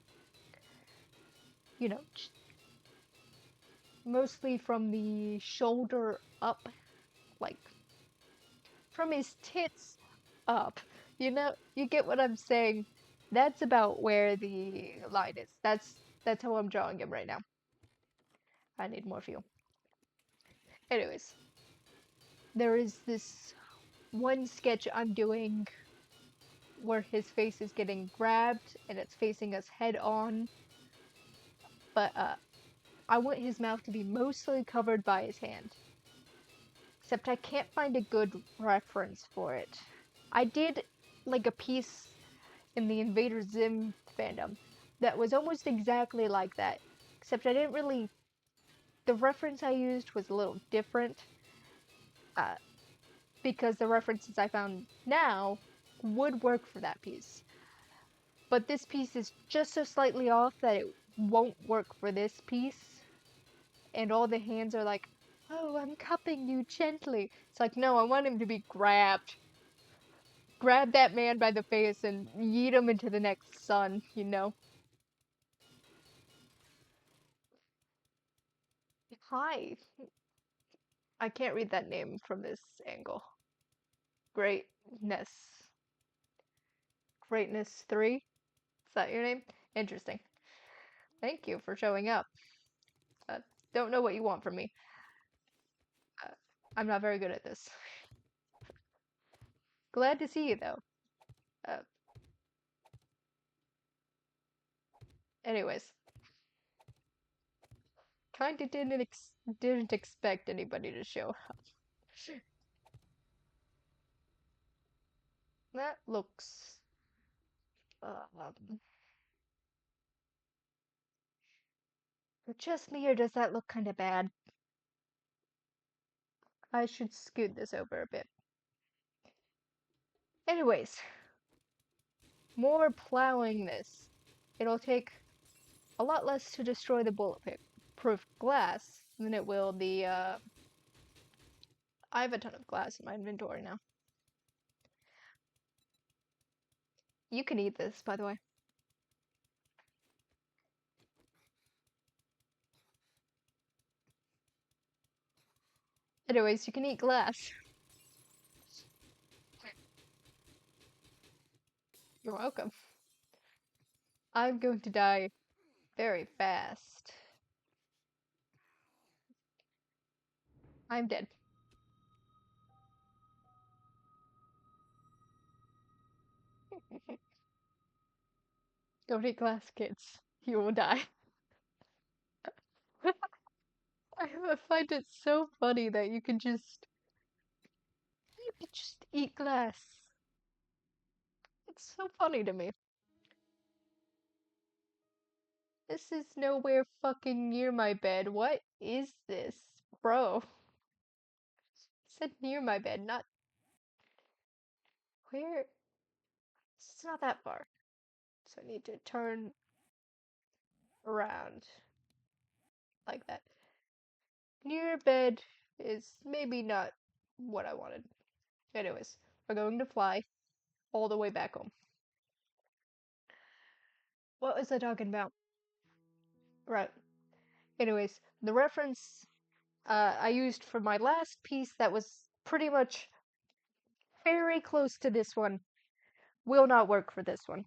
You know, mostly from the shoulder up, like from his tits up. You know, you get what I'm saying. That's about where the line is. That's how I'm drawing him right now. I need more fuel. Anyways, there is this one sketch I'm doing where his face is getting grabbed and it's facing us head on. But I want his mouth to be mostly covered by his hand. Except I can't find a good reference for it. I did like a piece in the Invader Zim fandom that was almost exactly like that. Except I didn't really... The reference I used was a little different. Because the references I found now would work for that piece. But this piece is just so slightly off that it won't work for this piece. and all the hands are like, oh, I'm cupping you gently. It's like, no, I want him to be grabbed. Grab that man by the face and yeet him into the next sun, you know? Hi. I can't read that name from this angle. Greatness. Greatness 3? Is that your name? Interesting. Thank you for showing up. Uh, don't know what you want from me. Uh, I'm not very good at this. Glad to see you, though. Uh, anyways, kinda didn't expect anybody to show up. That looks um just me, or does that look kind of bad? I should scoot this over a bit. Anyways, more plowing this. It'll take a lot less to destroy the bulletproof glass than it will the I have a ton of glass in my inventory now. You can eat this, by the way. Anyways, you can eat glass. You're welcome. I'm going to die very fast. I'm dead. Don't eat glass, kids. You will die. I find it so funny that you can just eat glass. It's so funny to me. This is nowhere fucking near my bed. What is this? Bro. I said near my bed, not where. It's not that far. So I need to turn around like that. Near bed is maybe not what I wanted. Anyways, we're going to fly all the way back home. What was I talking about? Right. Anyways, the reference I used for my last piece that was pretty much very close to this one will not work for this one.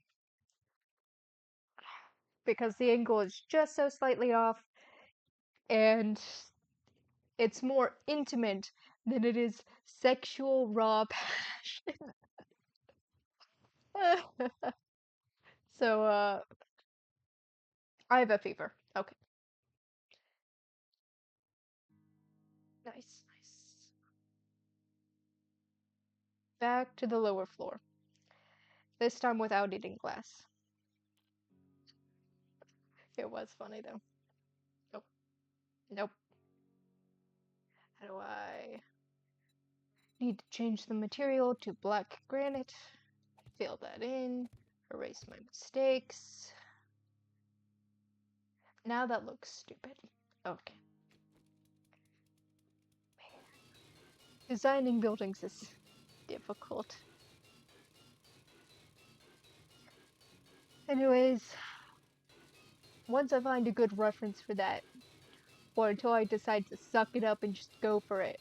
Because the angle is just so slightly off and it's more intimate than it is sexual raw passion. So, I have a fever. Okay. Nice, nice. Back to the lower floor. This time without eating glass. It was funny though. Nope. Nope. How do I need to change the material to black granite? Fill that in. Erase my mistakes. Now that looks stupid. Okay. Designing buildings is difficult. Anyways, once I find a good reference for that, or until I decide to suck it up and just go for it,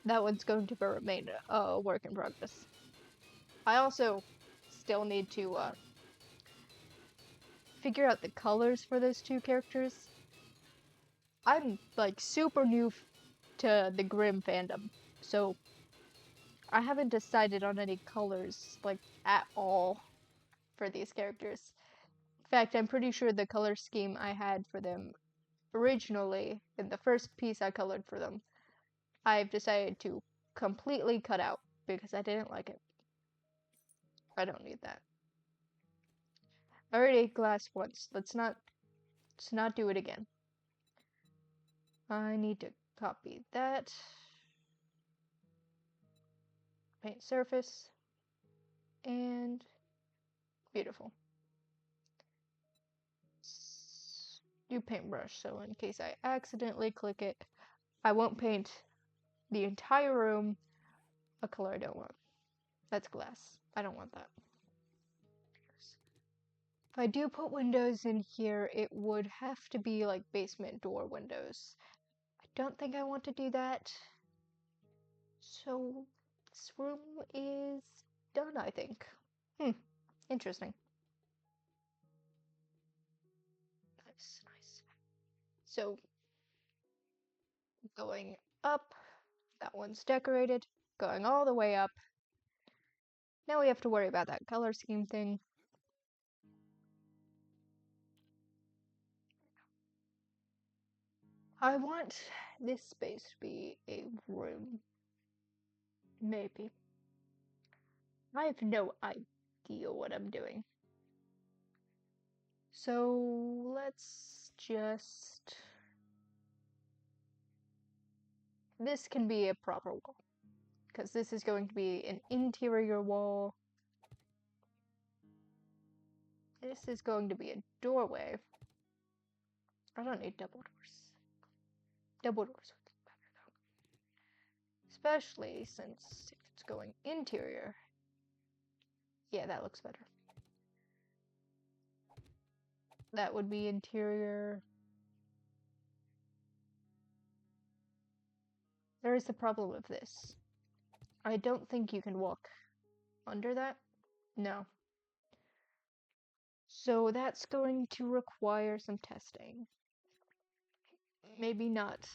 that one's going to remain a work in progress. I also still need to figure out the colors for those two characters. I'm like super new to the Grimm fandom, so I haven't decided on any colors like at all for these characters. In fact, I'm pretty sure the color scheme I had for them originally in the first piece I colored for them, I've decided to completely cut out because I didn't like it. I don't need that. I already ate glass once. Let's not do it again. I need to copy that. Paint surface. And beautiful. do paintbrush, so in case I accidentally click it, I won't paint the entire room a color I don't want. That's glass. I don't want that. If I do put windows in here, it would have to be like basement door windows. I don't think I want to do that. So this room is done, I think. Interesting. Nice, nice. So going up, that one's decorated. Going all the way up. Now we have to worry about that color scheme thing. I want this space to be a room. Maybe. I have no idea what I'm doing. So let's just... This can be a proper wall, because this is going to be an interior wall. This is going to be a doorway. I don't need double doors. Double doors would look better though. Especially since if it's going interior. Yeah, that looks better. That would be interior. There is the problem of this. I don't think you can walk under that. No. So that's going to require some testing. Maybe not.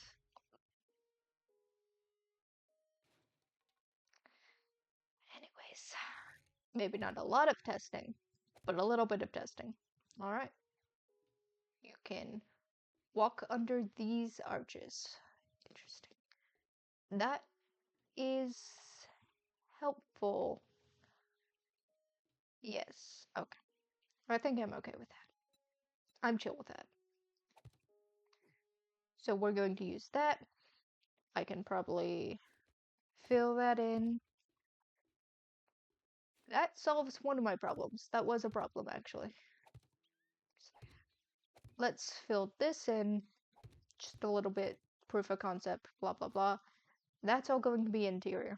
Anyways, maybe not a lot of testing, but a little bit of testing. Alright. You can walk under these arches. Interesting. That is helpful. Yes. Okay. I think I'm okay with that. I'm chill with that. So we're going to use that. I can probably fill that in. That solves one of my problems. That was a problem, actually. Let's fill this in. Just a little bit. Proof of concept. Blah, blah, blah. That's all going to be interior.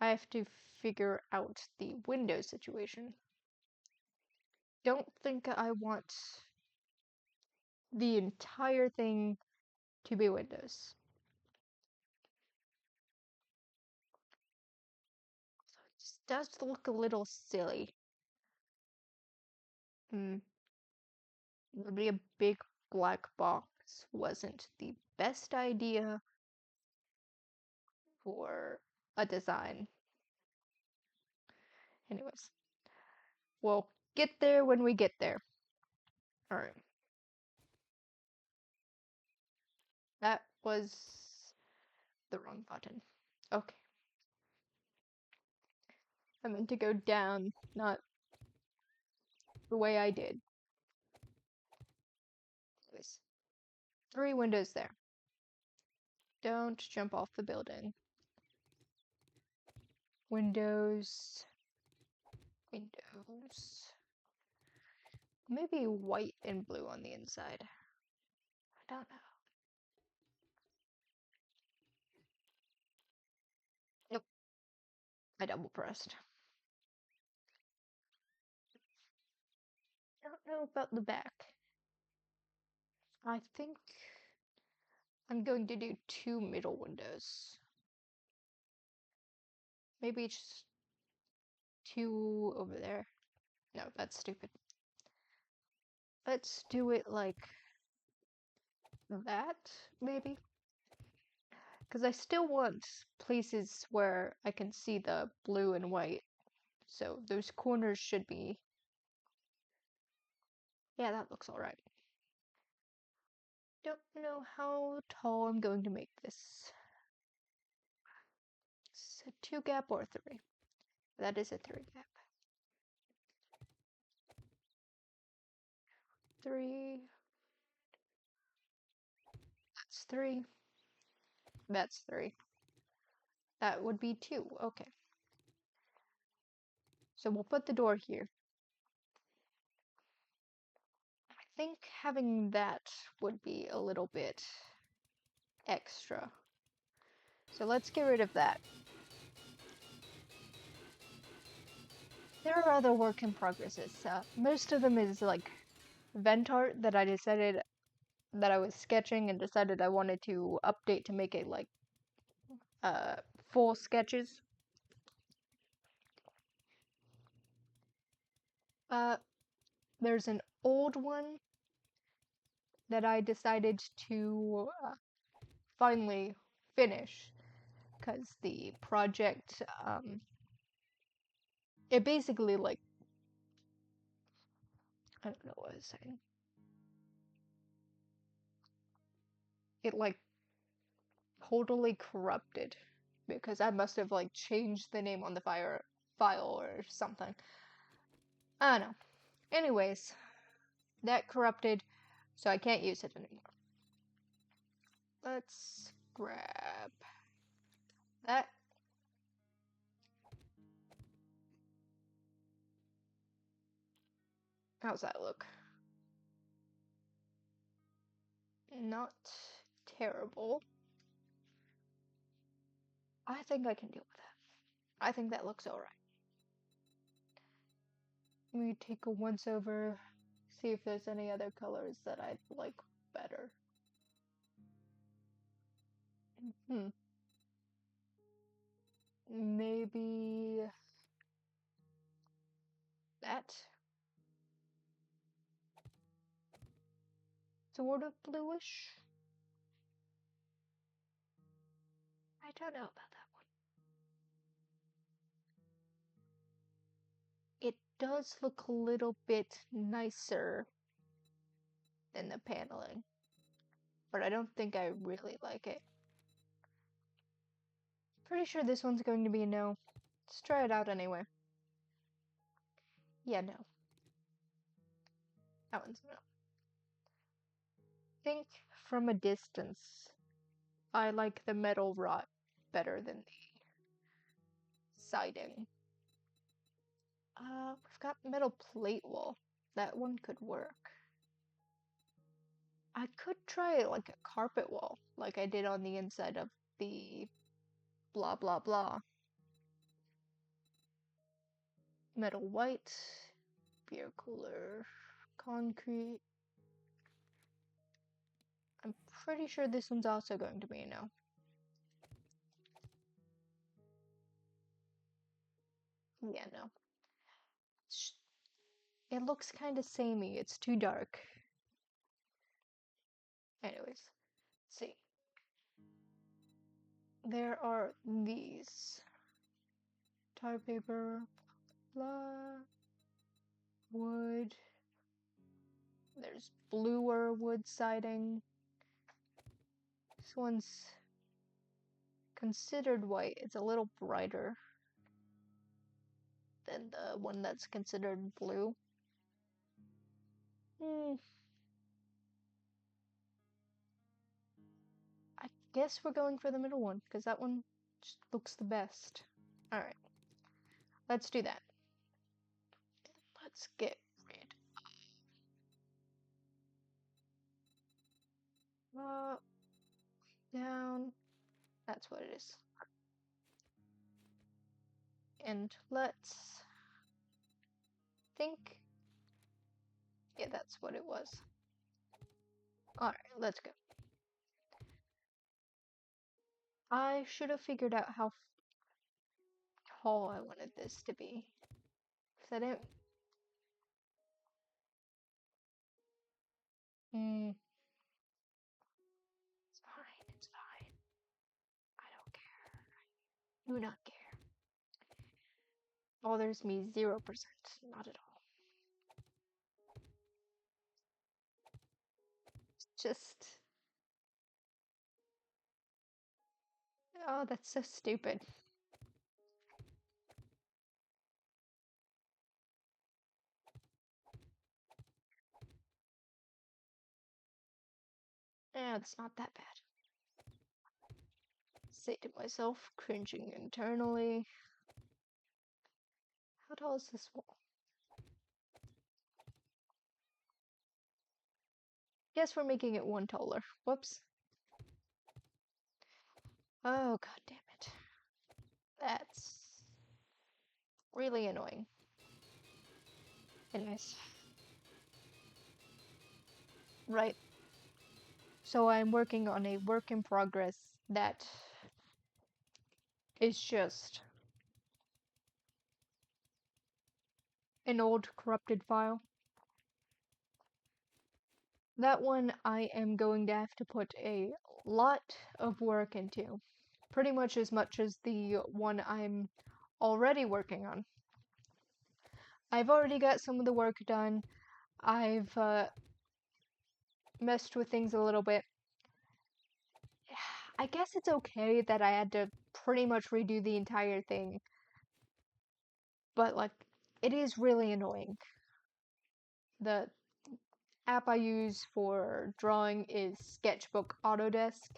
I have to figure out the window situation. Don't think I want the entire thing to be windows. So it just does look a little silly. Maybe a big black box wasn't the best idea for a design. Anyways, we'll get there when we get there. Alright. That was the wrong button. Okay. I meant to go down, not the way I did. Anyways, 3 windows there. Don't jump off the building. Windows. Windows. Maybe white and blue on the inside. I don't know. Nope. I double pressed. I don't know about the back. I think I'm going to do 2 middle windows. Maybe just 2 over there. No, that's stupid. Let's do it like that, maybe? Because I still want places where I can see the blue and white. So those corners should be... Yeah, that looks alright. Don't know how tall I'm going to make this. It's a 2 gap or 3. That is a 3 gap. 3. That's 3. That's 3. That would be 2. Okay. So we'll put the door here. I think having that would be a little bit extra. So let's get rid of that. There are other work in progresses. Most of them is like vent art that I decided that I was sketching and decided I wanted to update to make it like uh, full sketches. There's an old one that I decided to finally finish because the project, it basically like, I don't know what I was saying. It like totally corrupted because I must have like changed the name on the file or something. I don't know. Anyways, that corrupted, so I can't use it anymore. Let's grab that. How's that look? Not terrible. I think I can deal with that. I think that looks alright. Let me take a once over, see if there's any other colors that I'd like better. Maybe that. Sort of bluish. I don't know about that one. It does look a little bit nicer than the paneling, but I don't think I really like it. Pretty sure this one's going to be a no. Let's try it out anyway. Yeah, no. That one's no. Think from a distance, I like the metal rot better than the siding. We've got metal plate wall. That one could work. I could try like a carpet wall, like I did on the inside of the blah blah blah. Metal white, beer cooler, concrete. I'm pretty sure this one's also going to be a no. Yeah, no. It looks kind of samey. It's too dark. Anyways, let's see. There are these. Tar paper, blah, wood. There's bluer wood siding. This one's considered white. It's a little brighter than the one that's considered blue. I guess we're going for the middle one, because that one just looks the best. Alright. Let's do that. Let's get rid of up, down. That's what it is. And let's think. Yeah, that's what it was. Alright, let's go. I should have figured out how tall I wanted this to be. Because I didn't. It's fine, it's fine. I don't care. Do not care. Bothers me 0%. Not at all. Just. Oh, that's so stupid. Eh, it's not that bad. Say to myself, cringing internally. How tall is this wall? Yes, we're making it one taller. Whoops. Oh, god damn it. That's really annoying. Anyways. Right. So I'm working on a work in progress that is just an old corrupted file. That one I am going to have to put a lot of work into. Pretty much as the one I'm already working on. I've already got some of the work done. I've messed with things a little bit. I guess it's okay that I had to pretty much redo the entire thing. But, like, it is really annoying. The app I use for drawing is Sketchbook Autodesk.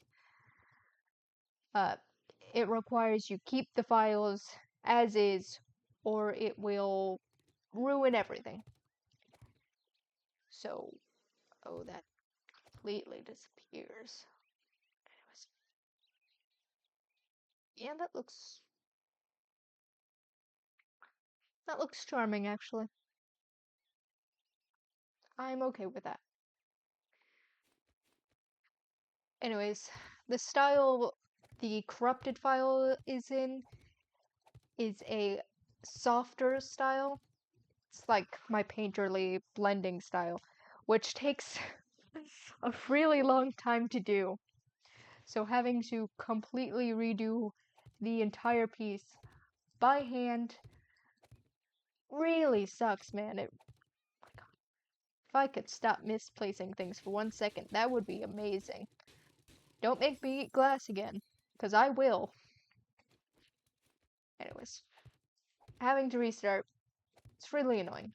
It requires you keep the files as is, or it will ruin everything. So, oh, that completely disappears. Anyways. Yeah, that looks charming, actually. I'm okay with that. Anyways, the style the corrupted file is in is a softer style. It's like my painterly blending style, which takes a really long time to do. So having to completely redo the entire piece by hand really sucks, man. If I could stop misplacing things for 1 second, that would be amazing. Don't make me eat glass again, because I will. Anyways, having to restart, it's really annoying.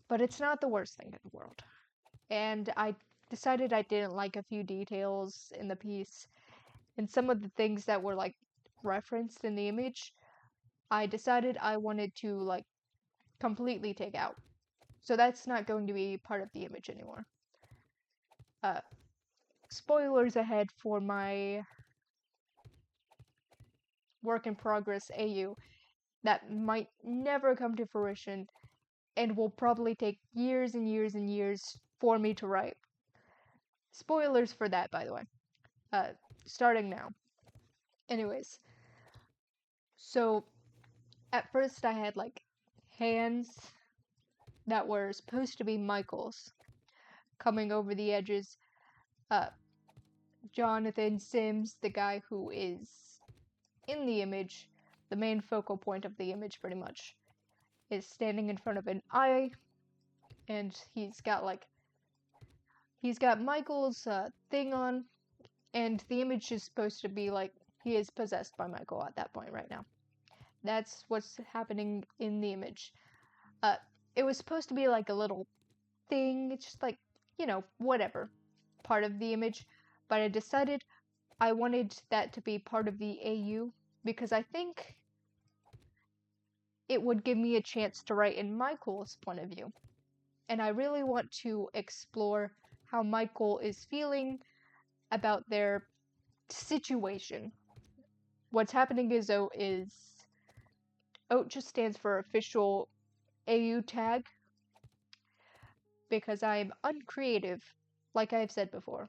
But it's not the worst thing in the world. And I decided I didn't like a few details in the piece, and some of the things that were, like, referenced in the image, I decided I wanted to, like, completely take out. So that's not going to be part of the image anymore. Spoilers ahead for my work in progress AU that might never come to fruition and will probably take years and years and years for me to write. Spoilers for that, by the way. Starting now. Anyways, so at first I had, like, hands that were supposed to be Michael's coming over the edges. Jonathan Sims, the guy who is in the image, the main focal point of the image pretty much, is standing in front of an eye, and he's got Michael's thing on, and the image is supposed to be like he is possessed by Michael at that point right now. That's what's happening in the image. It was supposed to be like a little thing, it's just like, whatever, part of the image, but I decided I wanted that to be part of the AU because I think it would give me a chance to write in Michael's point of view. And I really want to explore how Michael is feeling about their situation. What's happening is OAT just stands for official AU tag because I'm uncreative, like I've said before.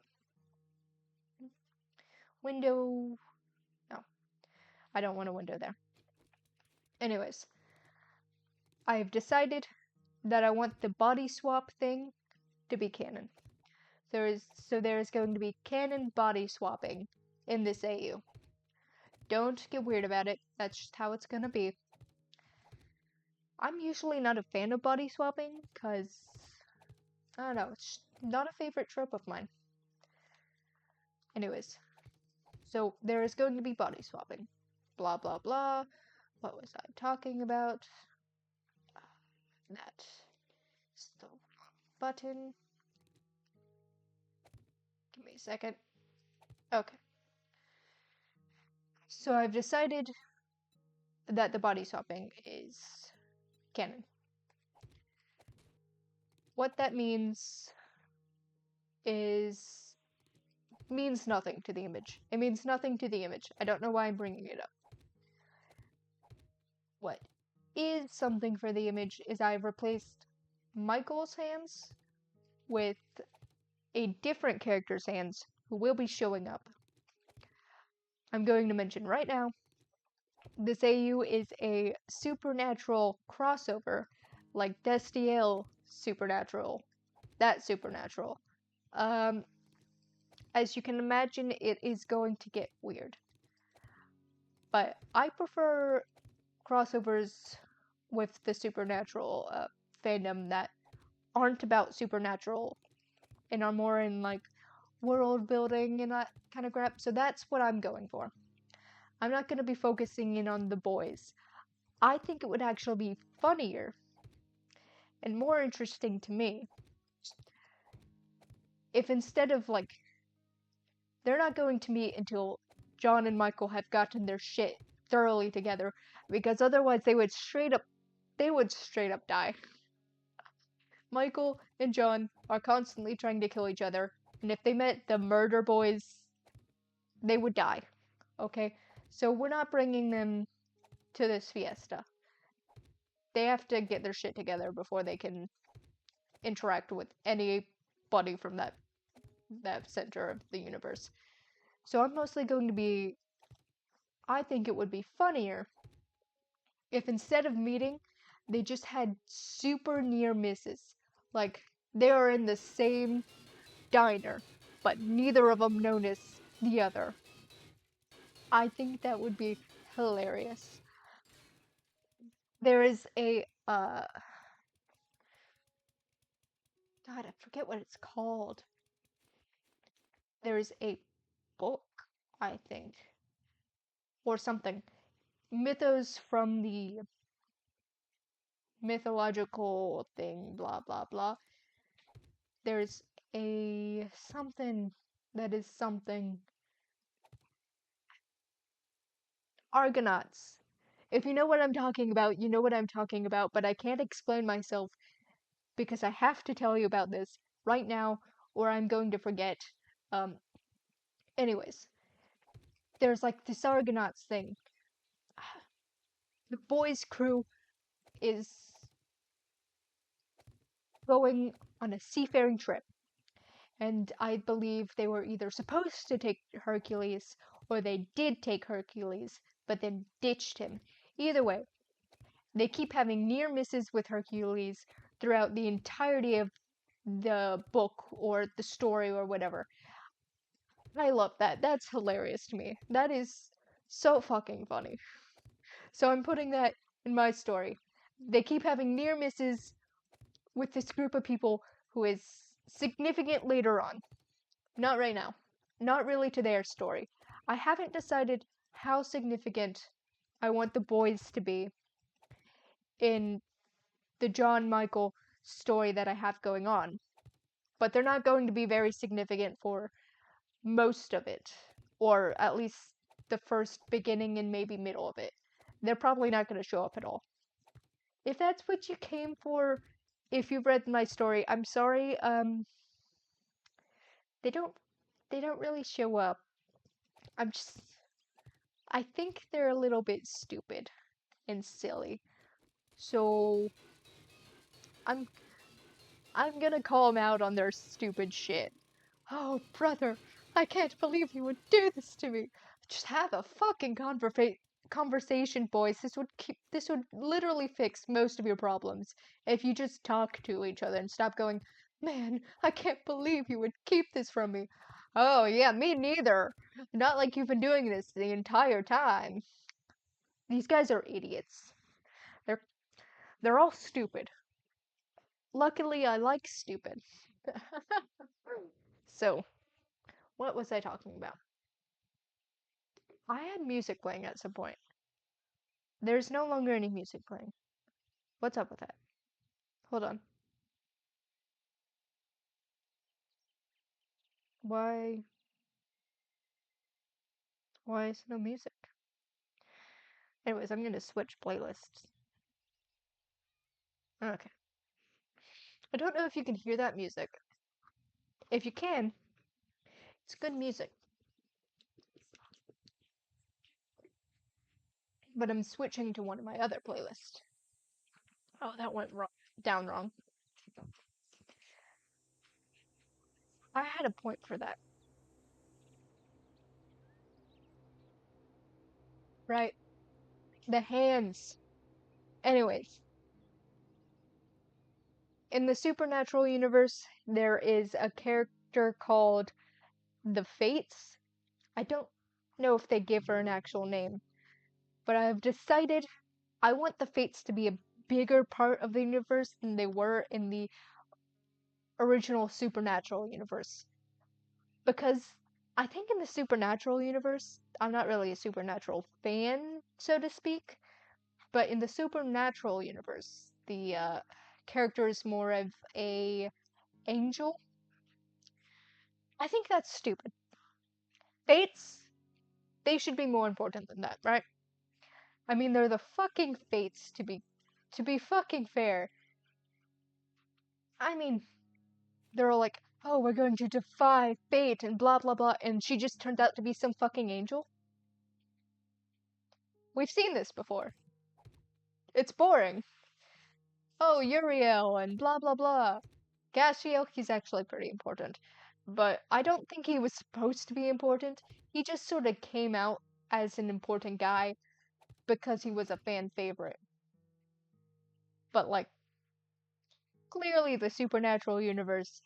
Window. No, I don't want a window there. Anyways, I've decided that I want the body swap thing to be canon. There is going to be canon body swapping in this AU. Don't get weird about it. That's just how it's gonna be. I'm usually not a fan of body swapping because I don't know, it's not a favorite trope of mine. Anyways, so there is going to be body swapping. Blah blah blah. What was I talking about? That is the button. Give me a second. Okay. So I've decided that the body swapping is canon. What that means is means nothing to the image. It means nothing to the image. I don't know why I'm bringing it up. What is something for the image is I've replaced Michael's hands with a different character's hands who will be showing up. I'm going to mention right now, this AU is a supernatural crossover, like Destiel Supernatural. That Supernatural. Um, as you can imagine, it is going to get weird. But I prefer crossovers with the supernatural fandom that aren't about supernatural and are more in like world building and that kind of crap. So that's what I'm going for. I'm not going to be focusing in on the boys. I think it would actually be funnier and more interesting to me if instead of like they're not going to meet until John and Michael have gotten their shit thoroughly together, because otherwise they would straight up die. Michael and John are constantly trying to kill each other, and if they met the murder boys, they would die. Okay? So we're not bringing them to this fiesta. They have to get their shit together before they can interact with anybody from that center of the universe. So I'm mostly going to be I think it would be funnier if instead of meeting, they just had super near misses. Like they are in the same diner, but neither of them notice the other. I think that would be hilarious. There is a God, I forget what it's called. There's a book, I think, or something. Mythos from the mythological thing, blah blah blah. There's a something that is something Argonauts. If you know what I'm talking about, you know what I'm talking about, but I can't explain myself because I have to tell you about this right now or I'm going to forget. Um, anyways, there's like this Argonauts thing. The boys' crew is going on a seafaring trip, and I believe they were either supposed to take Hercules or they did take Hercules, but then ditched him. Either way, they keep having near misses with Hercules throughout the entirety of the book or the story or whatever. I love that. That's hilarious to me. That is so fucking funny. So I'm putting that in my story. They keep having near misses with this group of people who is significant later on. Not right now. Not really to their story. I haven't decided how significant I want the boys to be in the John Michael story that I have going on. But they're not going to be very significant for most of it, or at least the first beginning and maybe middle of it. They're probably not going to show up at all. If that's what you came for, if you've read my story, I'm sorry. They don't they don't really show up. I'm just I think they're a little bit stupid and silly. So I'm I'm gonna call them out on their stupid shit. Oh, brother, I can't believe you would do this to me. Just have a fucking conversation, boys. This would literally fix most of your problems if you just talk to each other and stop going, "Man, I can't believe you would keep this from me." Oh, yeah, me neither. Not like you've been doing this the entire time. These guys are idiots. They're they're all stupid. Luckily, I like stupid. So, what was I talking about? I had music playing at some point. There's no longer any music playing. What's up with that? Hold on. Why why is no music? Anyways, I'm gonna switch playlists. Okay. I don't know if you can hear that music. If you can, it's good music. But I'm switching to one of my other playlists. Oh, that went down wrong. I had a point for that. Right. The hands. Anyways, in the supernatural universe, there is a character called the Fates. I don't know if they give her an actual name, but I've decided I want the Fates to be a bigger part of the universe than they were in the original supernatural universe. Because I think in the supernatural universe, I'm not really a supernatural fan, so to speak, but in the supernatural universe, the character is more of a angel. I think that's stupid. Fates, they should be more important than that, right? I mean, they're the fucking Fates to be fucking fair. I mean, they're all like, "Oh, we're going to defy fate and blah blah blah," and she just turned out to be some fucking angel. We've seen this before. It's boring. Oh, Uriel and blah blah blah. Gashiel, he's actually pretty important. But I don't think he was supposed to be important. He just sort of came out as an important guy because he was a fan favorite. But, like, clearly the supernatural universe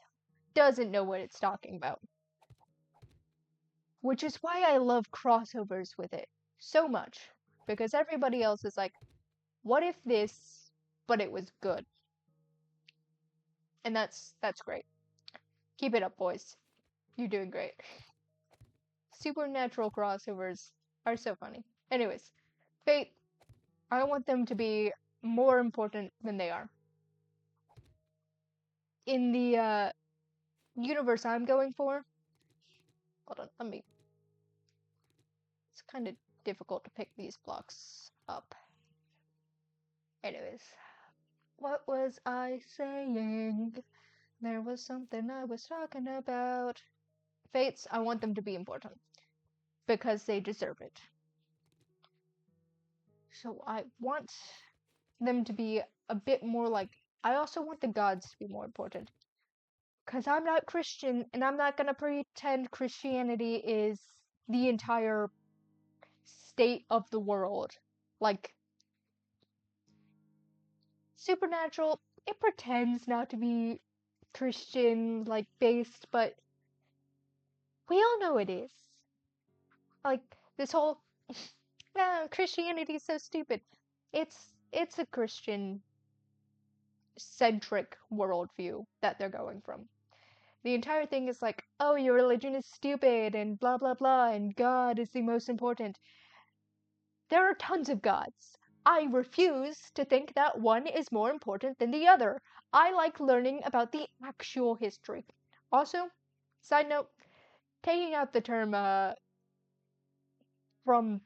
doesn't know what it's talking about. Which is why I love crossovers with it so much. Because everybody else is like, what if this, but it was good? And that's great. Keep it up, boys. You're doing great. Supernatural crossovers are so funny. Anyways, Fate, I want them to be more important than they are. In the universe I'm going for, hold on, let me. It's kind of difficult to pick these blocks up. Anyways, what was I saying? There was something I was talking about. Fates, I want them to be important because they deserve it. So I want them to be a bit more like. I also want the gods to be more important. Because I'm not Christian and I'm not going to pretend Christianity is the entire state of the world. Like, Supernatural, it pretends not to be Christian, like, based, but we all know it is. Like, this whole Christianity is so stupid. It's a Christian centric worldview that they're going from. The entire thing is like, oh, your religion is stupid and blah blah blah, and God is the most important. There are tons of gods. I refuse to think that one is more important than the other. I like learning about the actual history. Also, side note, taking out the term from,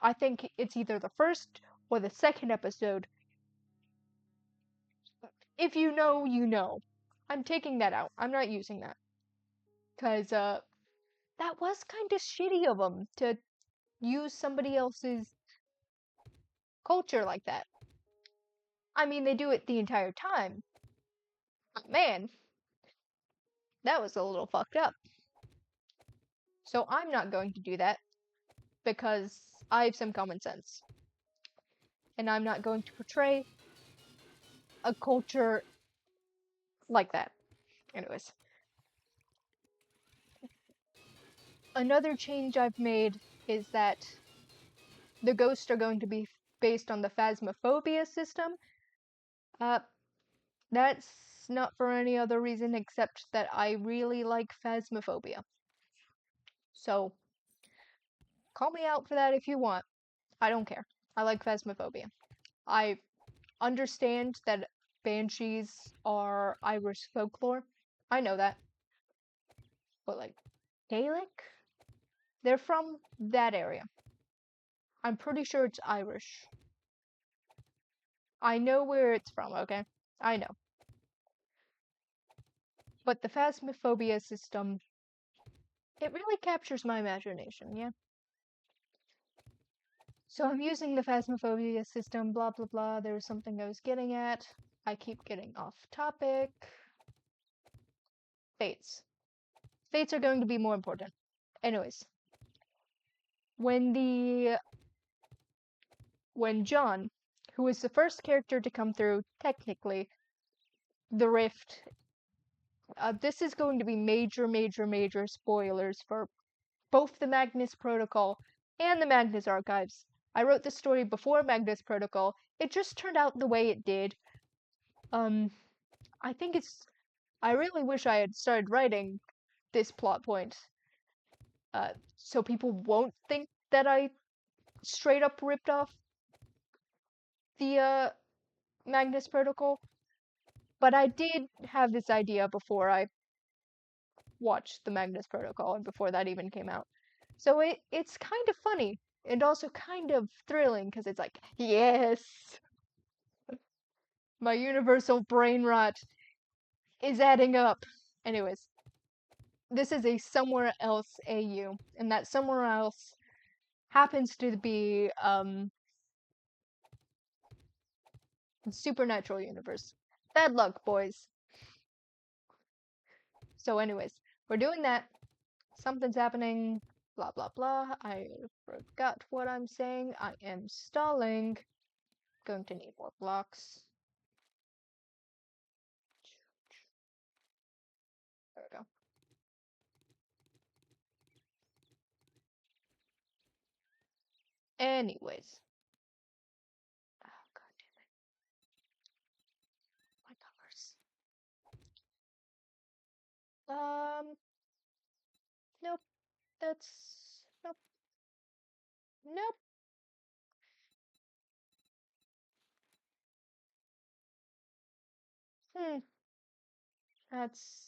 I think it's either the first or the second episode. If you know, you know. I'm taking that out. I'm not using that. Because that was kind of shitty of them to use somebody else's culture like that. I mean, they do it the entire time. But man, that was a little fucked up. So I'm not going to do that because I have some common sense. And I'm not going to portray a culture like that. Anyways. Another change I've made is that the ghosts are going to be based on the Phasmophobia system. That's not for any other reason except that I really like Phasmophobia. So, call me out for that if you want. I don't care. I like Phasmophobia. I understand that banshees are Irish folklore. I know that. But, like, Gaelic? They're from that area. I'm pretty sure it's Irish. I know where it's from, okay? I know. But the Phasmophobia system, it really captures my imagination, yeah? So I'm using the Phasmophobia system, blah blah blah. There was something I was getting at. I keep getting off topic. Fates. Fates are going to be more important. Anyways, when the when John, who is the first character to come through, technically, the Rift, this is going to be major, major, major spoilers for both the Magnus Protocol and the Magnus Archives. I wrote this story before Magnus Protocol. It just turned out the way it did. Um, I think it's. I really wish I had started writing this plot point, so people won't think that I straight up ripped off the Magnus Protocol. But I did have this idea before I watched the Magnus Protocol and before that even came out. So it's kind of funny and also kind of thrilling because it's like, yes, my universal brain rot is adding up. Anyways, this is a somewhere else AU, and that somewhere else happens to be supernatural universe. Bad luck, boys. So anyways, we're doing that. Something's happening. Blah blah blah. I forgot what I'm saying. I am stalling. Going to need more blocks. There we go. Anyways. Oh god damn it. My colors. Nope. That's nope. Nope. Hmm. That's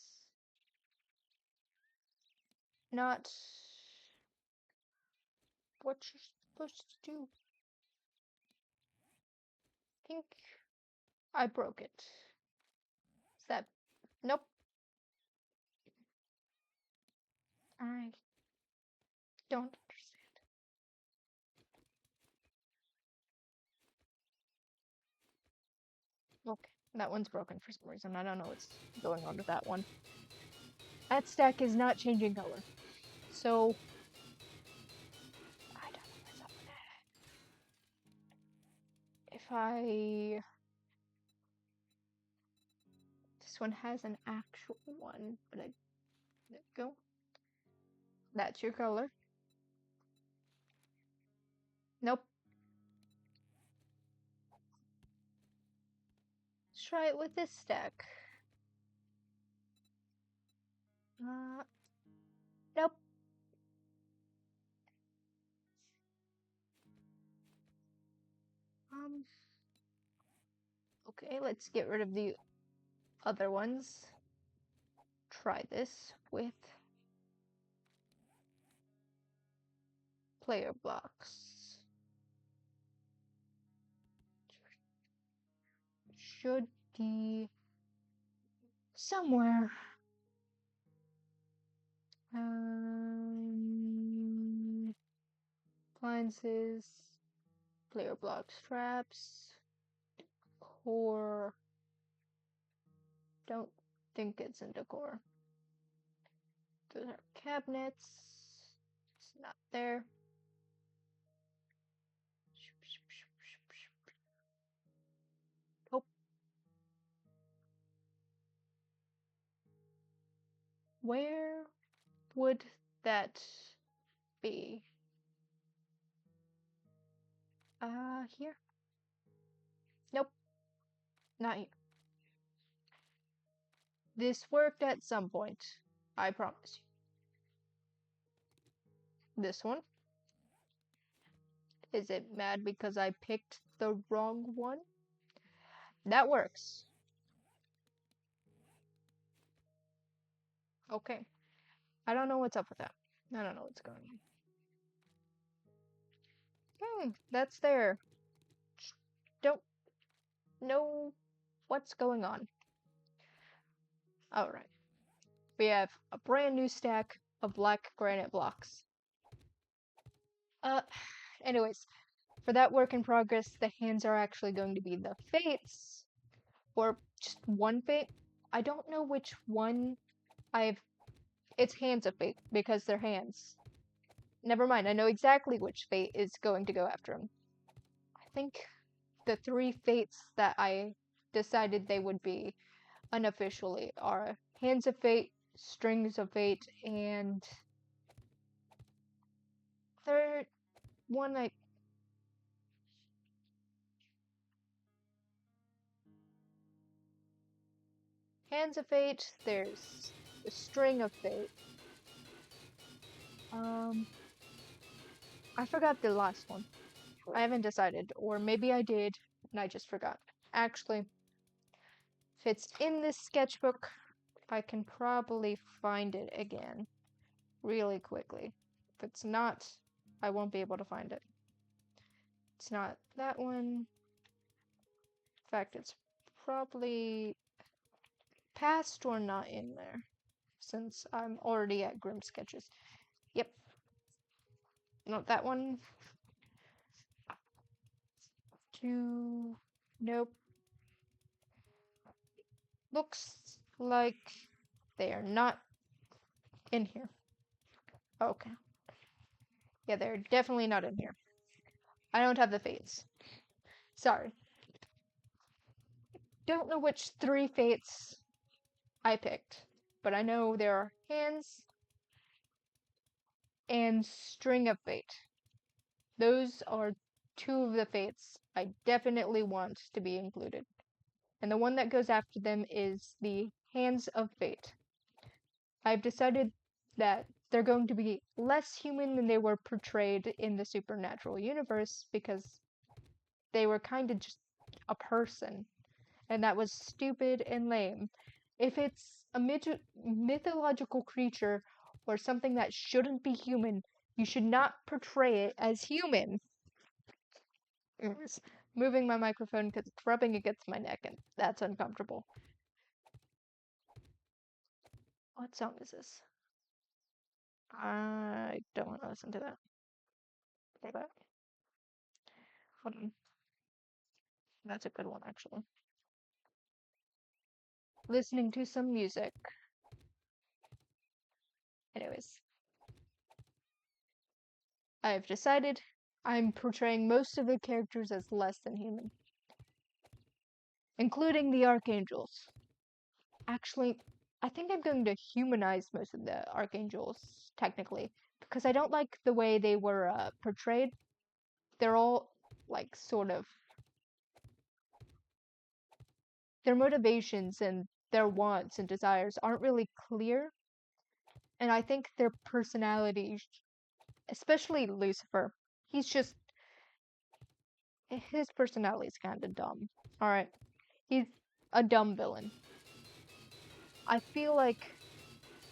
not what you're supposed to do. I think I broke it. Is that nope. I don't understand. Okay, that one's broken for some reason. I don't know what's going on with that one. That stack is not changing color. So I don't know what's up with that. If I this one has an actual one, but I there we go. That's your color. Nope. Let's try it with this stack. Uh, nope. Um, okay, let's get rid of the other ones. Try this with player blocks. Should be somewhere. Appliances, player blocks, traps, core. Don't think it's in decor. Those are cabinets. It's not there. Nope. Where would that be? Here? Nope. Not here. This worked at some point. I promise you. This one? Is it mad because I picked the wrong one? That works. Okay. I don't know what's up with that. I don't know what's going on. That's there. Don't know what's going on. Alright. we have a brand new stack of black granite blocks. Anyways, for that work in progress, the hands are actually going to be the fates, or just one fate. I don't know which one I've. It's hands of fate because they're hands. Never mind, I know exactly which fate is going to go after him. I think the three fates that I decided they would be unofficially are Hands of Fate, Strings of Fate, and third one I Hands of Fate, there's the String of Fate. I forgot the last one. I haven't decided, or maybe I did and I just forgot. Actually, if it's in this sketchbook, I can probably find it again really quickly. If it's not, I won't be able to find it. It's not that one. In fact, it's probably past or not in there, since I'm already at Grim Sketches. Yep. Not that one. Two. Nope. Looks like they are not in here. Okay. Yeah, they're definitely not in here. I don't have the fates. Sorry. Don't know which three fates I picked, but I know there are Hands and String of Fate. Those are two of the fates I definitely want to be included. And the one that goes after them is the Hands of Fate. I've decided that they're going to be less human than they were portrayed in the supernatural universe because they were kind of just a person. And that was stupid and lame. If it's a mythological creature or something that shouldn't be human, you should not portray it as human. Anyways, moving my microphone because it's rubbing against my neck and that's uncomfortable. What song is this? I don't want to listen to that. Hold on. That's a good one, actually. Listening to some music. Anyways. I've decided I'm portraying most of the characters as less than human. Including the archangels. Actually, I think I'm going to humanize most of the archangels, technically. Because I don't like the way they were portrayed. They're all, like, sort of... Their motivations and their wants and desires aren't really clear. And I think their personalities, especially Lucifer, he's just... His personality is kind of dumb. Alright. He's a dumb villain. I feel like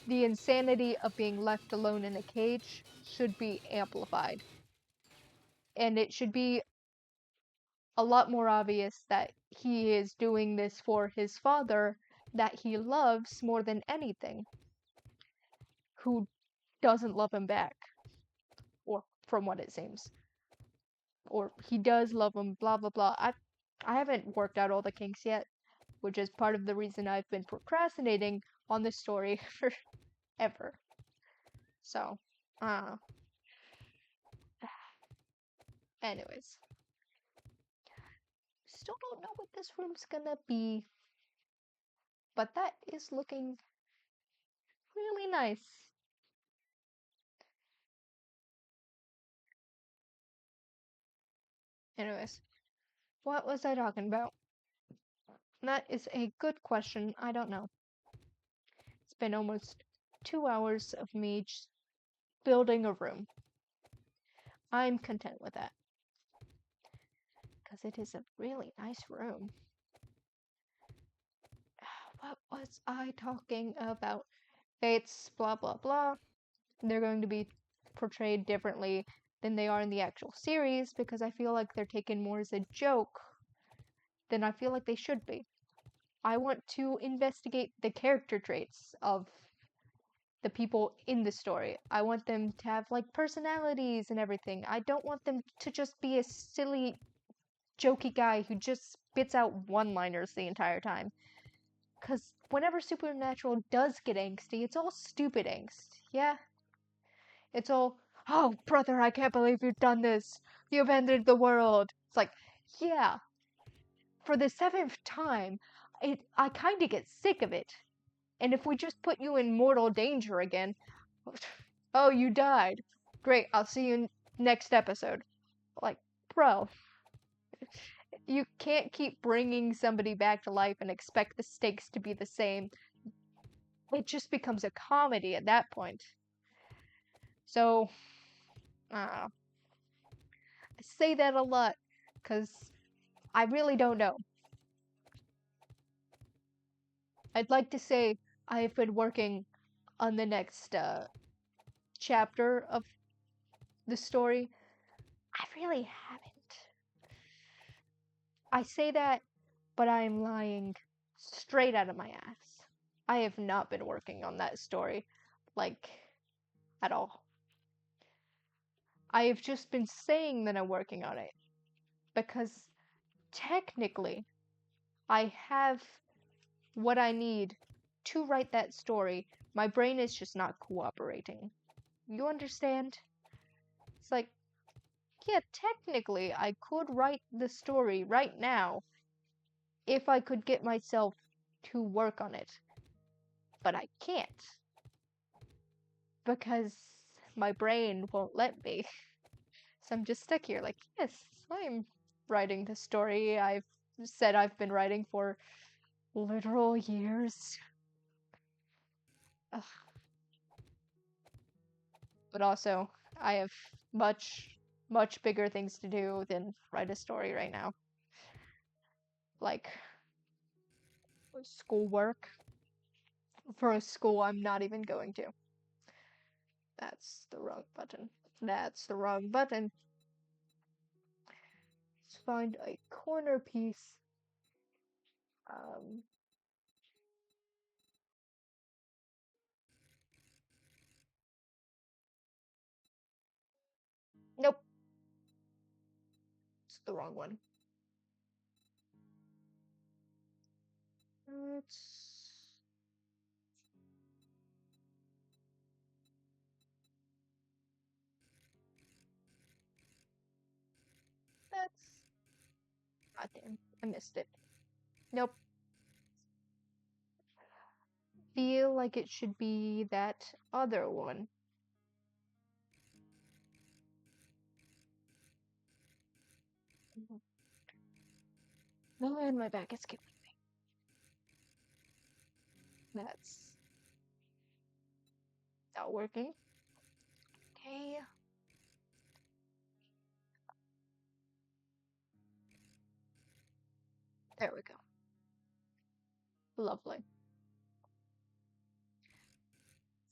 the insanity of being left alone in a cage should be amplified. And it should be a lot more obvious that he is doing this for his father that he loves more than anything, who doesn't love him back. Or from what it seems. Or he does love him, blah blah blah. I haven't worked out all the kinks yet, which is part of the reason I've been procrastinating on this story forever. So, anyways. Still don't know what this room's gonna be, but that is looking really nice. Anyways, what was I talking about? That is a good question. I don't know. It's been almost 2 hours of me just building a room. I'm content with that. Because it is a really nice room. What was I talking about? Fates, blah blah blah. They're going to be portrayed differently than they are in the actual series because I feel like they're taken more as a joke than I feel like they should be. I want to investigate the character traits of the people in the story. I want them to have like personalities and everything. I don't want them to just be a silly, jokey guy who just spits out one-liners the entire time. Because whenever Supernatural does get angsty, it's all stupid angst. Yeah? It's all, oh, brother, I can't believe you've done this. You've ended the world. It's like, yeah, for the seventh time, I kind of get sick of it. And if we just put you in mortal danger again, oh, you died. Great, I'll see you next episode. Like, bro, you can't keep bringing somebody back to life and expect the stakes to be the same. It just becomes a comedy at that point. So, I say that a lot because I really don't know. I'd like to say I've been working on the next chapter of the story. I really haven't. I say that, but I'm lying straight out of my ass. I have not been working on that story, like, at all. I have just been saying that I'm working on it because technically I have what I need to write that story. My brain is just not cooperating. You understand? It's like, yeah, technically I could write the story right now if I could get myself to work on it. But I can't. Because my brain won't let me. So I'm just stuck here like, yes, I'm writing the story I've said I've been writing for literal years. Ugh. But also, I have much, much bigger things to do than write a story right now. Like, schoolwork for a school I'm not even going to. That's the wrong button. That's the wrong button. Let's find a corner piece. Um, nope. It's the wrong one. It's... That's... God damn. I missed it. Nope. Feel like it should be that other one. No, and my back is killing me. That's not working. Okay. There we go. Lovely.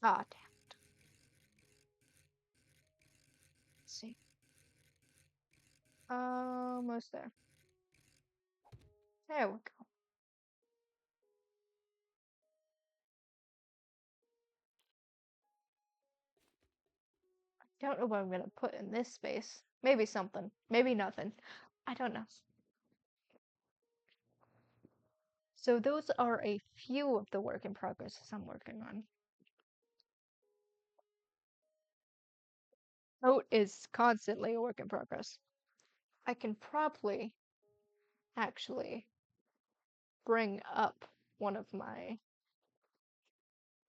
Ah, damn. Let's see. Almost there. There we go. Don't know what I'm gonna put in this space. Maybe something. Maybe nothing. I don't know. So those are a few of the work in progress I'm working on. Note is constantly a work in progress. I can probably actually bring up one of my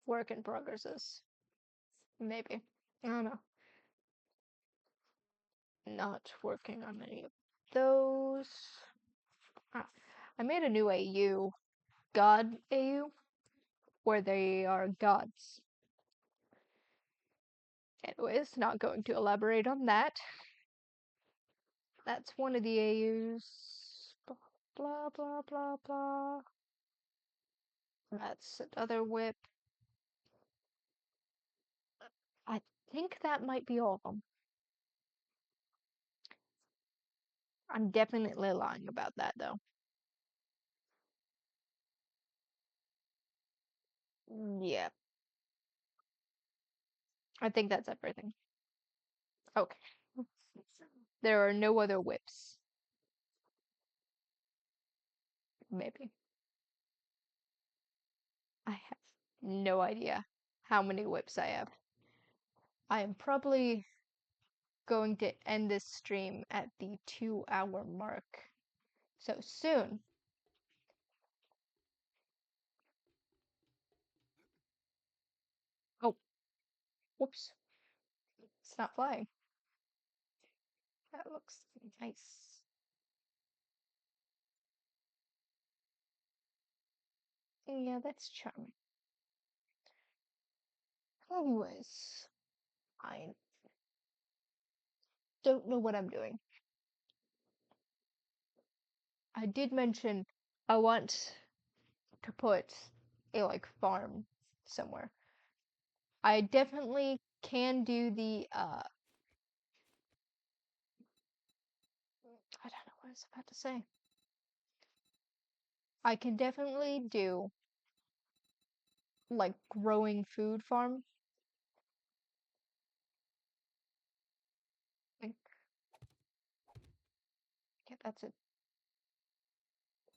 work in progresses. Maybe. I don't know. Not working on any of those. Ah, I made a new AU, God AU, where they are gods. Anyways, not going to elaborate on that. That's one of the AUs. Blah, blah, blah, blah. That's another whip. I think that might be all of them. I'm definitely lying about that, though. Yeah. I think that's everything. Okay. There are no other whips. Maybe. I have no idea how many whips I have. I am probably going to end this stream at the 2 hour mark. So soon. Oh, whoops. It's not flying. That looks nice. Yeah, that's charming. Anyways, I don't know what I'm doing. I did mention I want to put a like farm somewhere. I definitely can do the I don't know what I was about to say. I can definitely do like growing food farm. Like, yeah, that's it.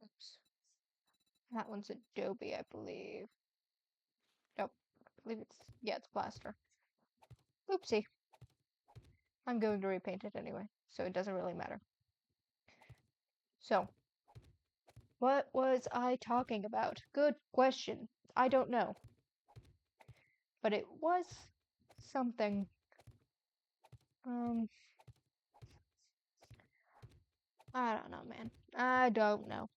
Oops. That one's Adobe, I believe. Nope. I believe it's yeah, it's plaster. Oopsie. I'm going to repaint it anyway, so it doesn't really matter. So, what was I talking about? Good question. I don't know. But it was something. Um, I don't know, man. I don't know.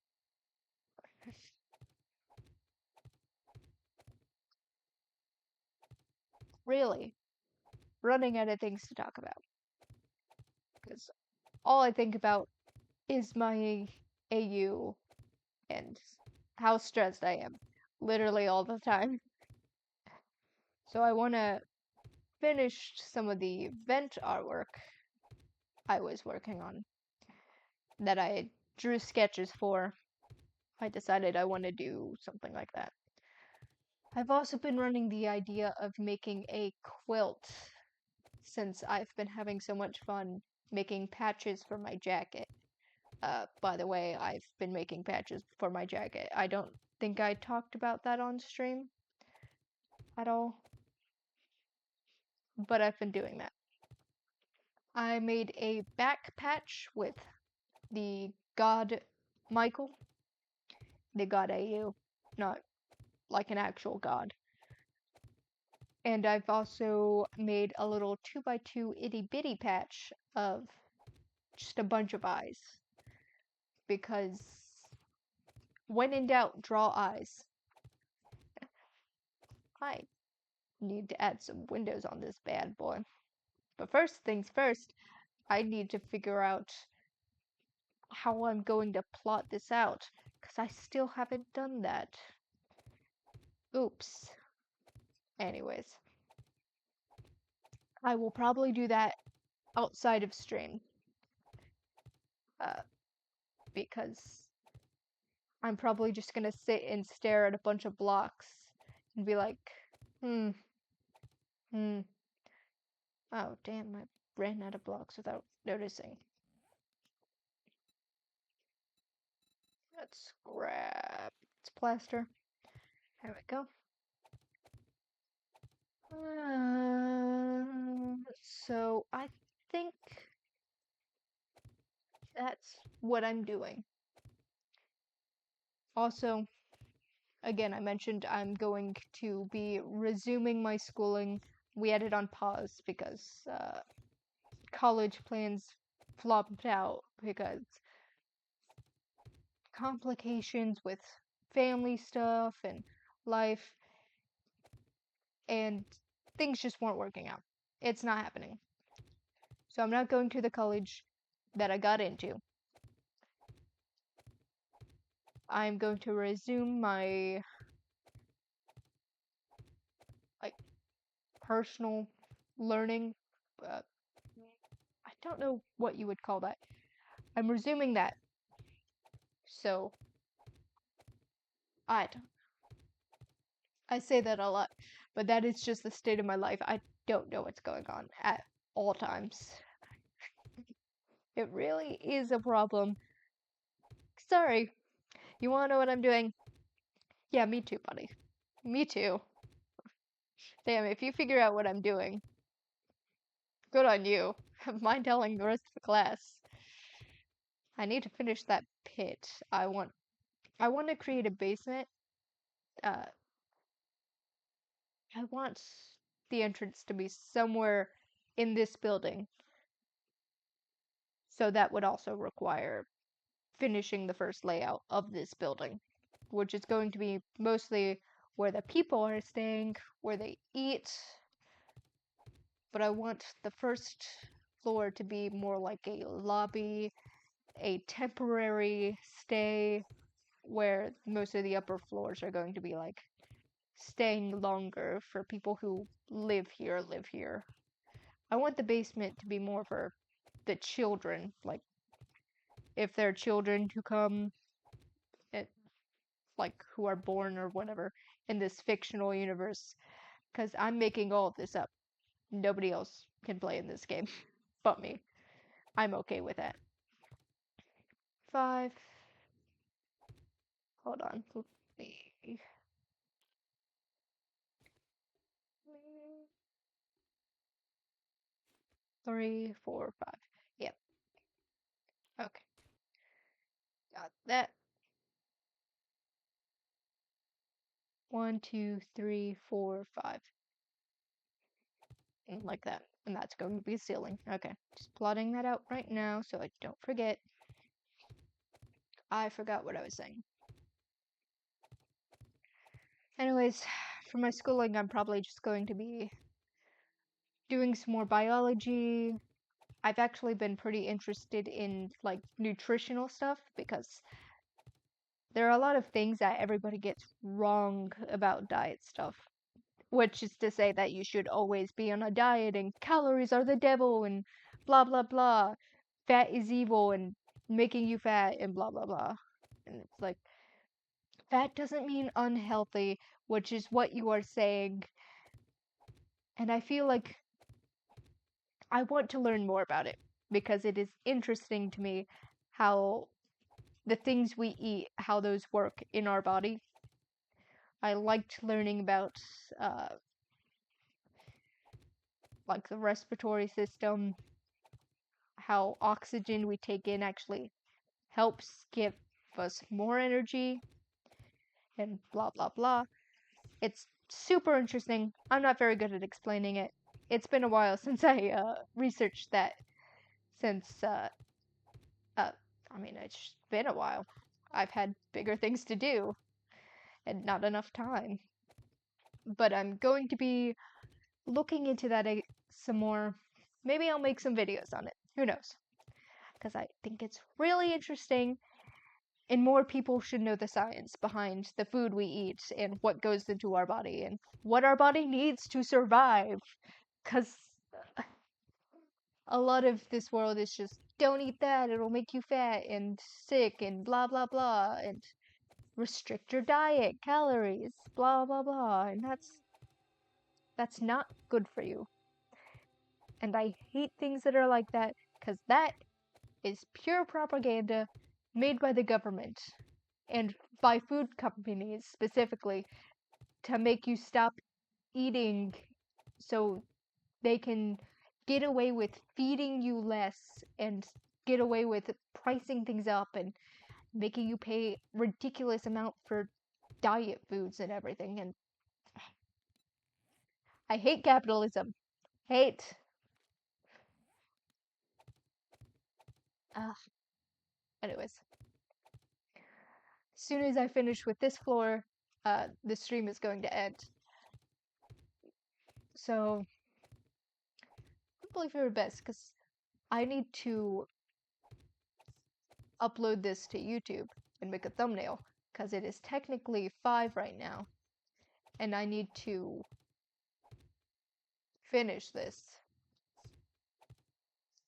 Really, running out of things to talk about. Because all I think about is my AU and how stressed I am. Literally all the time. So I want to finish some of the vent artwork I was working on that I drew sketches for. I decided I want to do something like that. I've also been running the idea of making a quilt since I've been having so much fun making patches for my jacket. By the way, I've been making patches for my jacket. I don't think I talked about that on stream at all, but I've been doing that. I made a back patch with the god Michael, the god AU, not like an actual god. And I've also made a little 2x2 itty bitty patch of just a bunch of eyes. Because when in doubt, draw eyes. I need to add some windows on this bad boy. But first things first, I need to figure out how I'm going to plot this out. Because I still haven't done that. Oops. Anyways, I will probably do that outside of stream. Uh, because I'm probably just gonna sit and stare at a bunch of blocks and be like, hmm, hmm. Oh, damn, I ran out of blocks without noticing. Let's grab its plaster. There we go. So I think that's what I'm doing. Also, again, I mentioned I'm going to be resuming my schooling. We had it on pause because college plans flopped out because complications with family stuff and life, and things just weren't working out. It's not happening. So I'm not going to the college that I got into. I'm going to resume my like personal learning. Uh, I don't know what you would call that. I'm resuming that. So I say that a lot, but that is just the state of my life. don't know what's going on at all times. It really is a problem. Sorry, you wanna know what I'm doing? Yeah, me too, buddy. Me too. Damn, if you figure out what I'm doing, good on you. Mind telling the rest of the class. I need to finish that pit. I want to create a basement. Uh, I want the entrance to be somewhere in this building. So that would also require finishing the first layout of this building, which is going to be mostly where the people are staying, where they eat. But I want the first floor to be more like a lobby, a temporary stay, where most of the upper floors are going to be like staying longer for people who live here, live here. I want the basement to be more for the children, like if there are children who come, it, like who are born or whatever in this fictional universe, because I'm making all of this up. Nobody else can play in this game but me. I'm okay with that. 5. Hold on. Let me- 3, 4, 5. Yep. Okay. Got that. 1, 2, 3, 4, 5. And like that. And that's going to be ceiling. Okay. Just plotting that out right now so I don't forget. I forgot what I was saying. Anyways, for my schooling, I'm probably just going to be doing some more biology. I've actually been pretty interested in like nutritional stuff because there are a lot of things that everybody gets wrong about diet stuff, which is to say that you should always be on a diet and calories are the devil and blah blah blah. Fat is evil and making you fat and blah blah blah. And it's like fat doesn't mean unhealthy, which is what you are saying. And I feel like I want to learn more about it because it is interesting to me how the things we eat, how those work in our body. I liked learning about uh, like the respiratory system, how oxygen we take in actually helps give us more energy, and blah blah blah. It's super interesting. I'm not very good at explaining it. It's been a while since I researched that. Since uh, I mean, it's been a while. I've had bigger things to do and not enough time. But I'm going to be looking into that some more. Maybe I'll make some videos on it. Who knows? Because I think it's really interesting, and more people should know the science behind the food we eat and what goes into our body and what our body needs to survive. Because a lot of this world is just don't eat that, it'll make you fat and sick and blah blah blah, and restrict your diet, calories, blah blah blah, and that's not good for you. And I hate things that are like that because that is pure propaganda made by the government and by food companies specifically to make you stop eating so they can get away with feeding you less and get away with pricing things up and making you pay ridiculous amount for diet foods and everything. And I hate capitalism. Hate. Anyways, as soon as I finish with this floor, the stream is going to end. So hopefully for your best, because I need to upload this to YouTube and make a thumbnail, because it is technically 5 right now, and I need to finish this.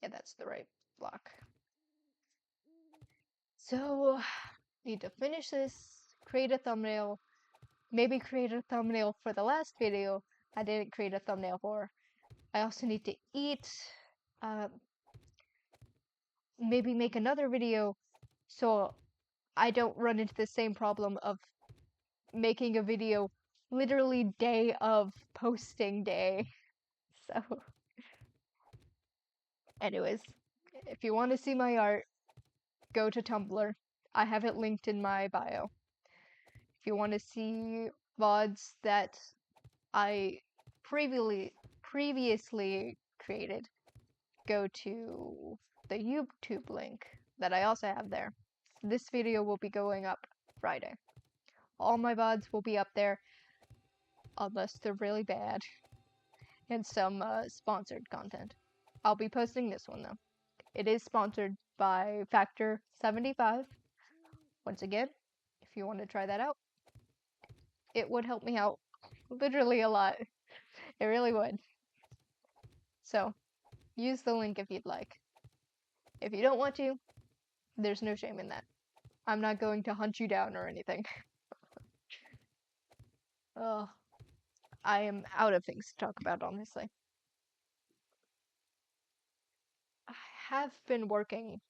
Yeah, that's the right block. So, need to finish this, create a thumbnail, maybe create a thumbnail for the last video I didn't create a thumbnail for, I also need to eat. Maybe make another video so I don't run into the same problem of making a video literally day of posting day. So, anyways, if you want to see my art, go to Tumblr. I have it linked in my bio. If you want to see VODs that I previously created, go to the YouTube link that I also have there. This video will be going up Friday. All my VODs will be up there, unless they're really bad, and some sponsored content. I'll be posting this one though. It is sponsored by Factor 75. Once again, if you want to try that out, it would help me out literally a lot. It really would. So, use the link if you'd like. If you don't want to, there's no shame in that. I'm not going to hunt you down or anything. Ugh. I am out of things to talk about, honestly. I have been working.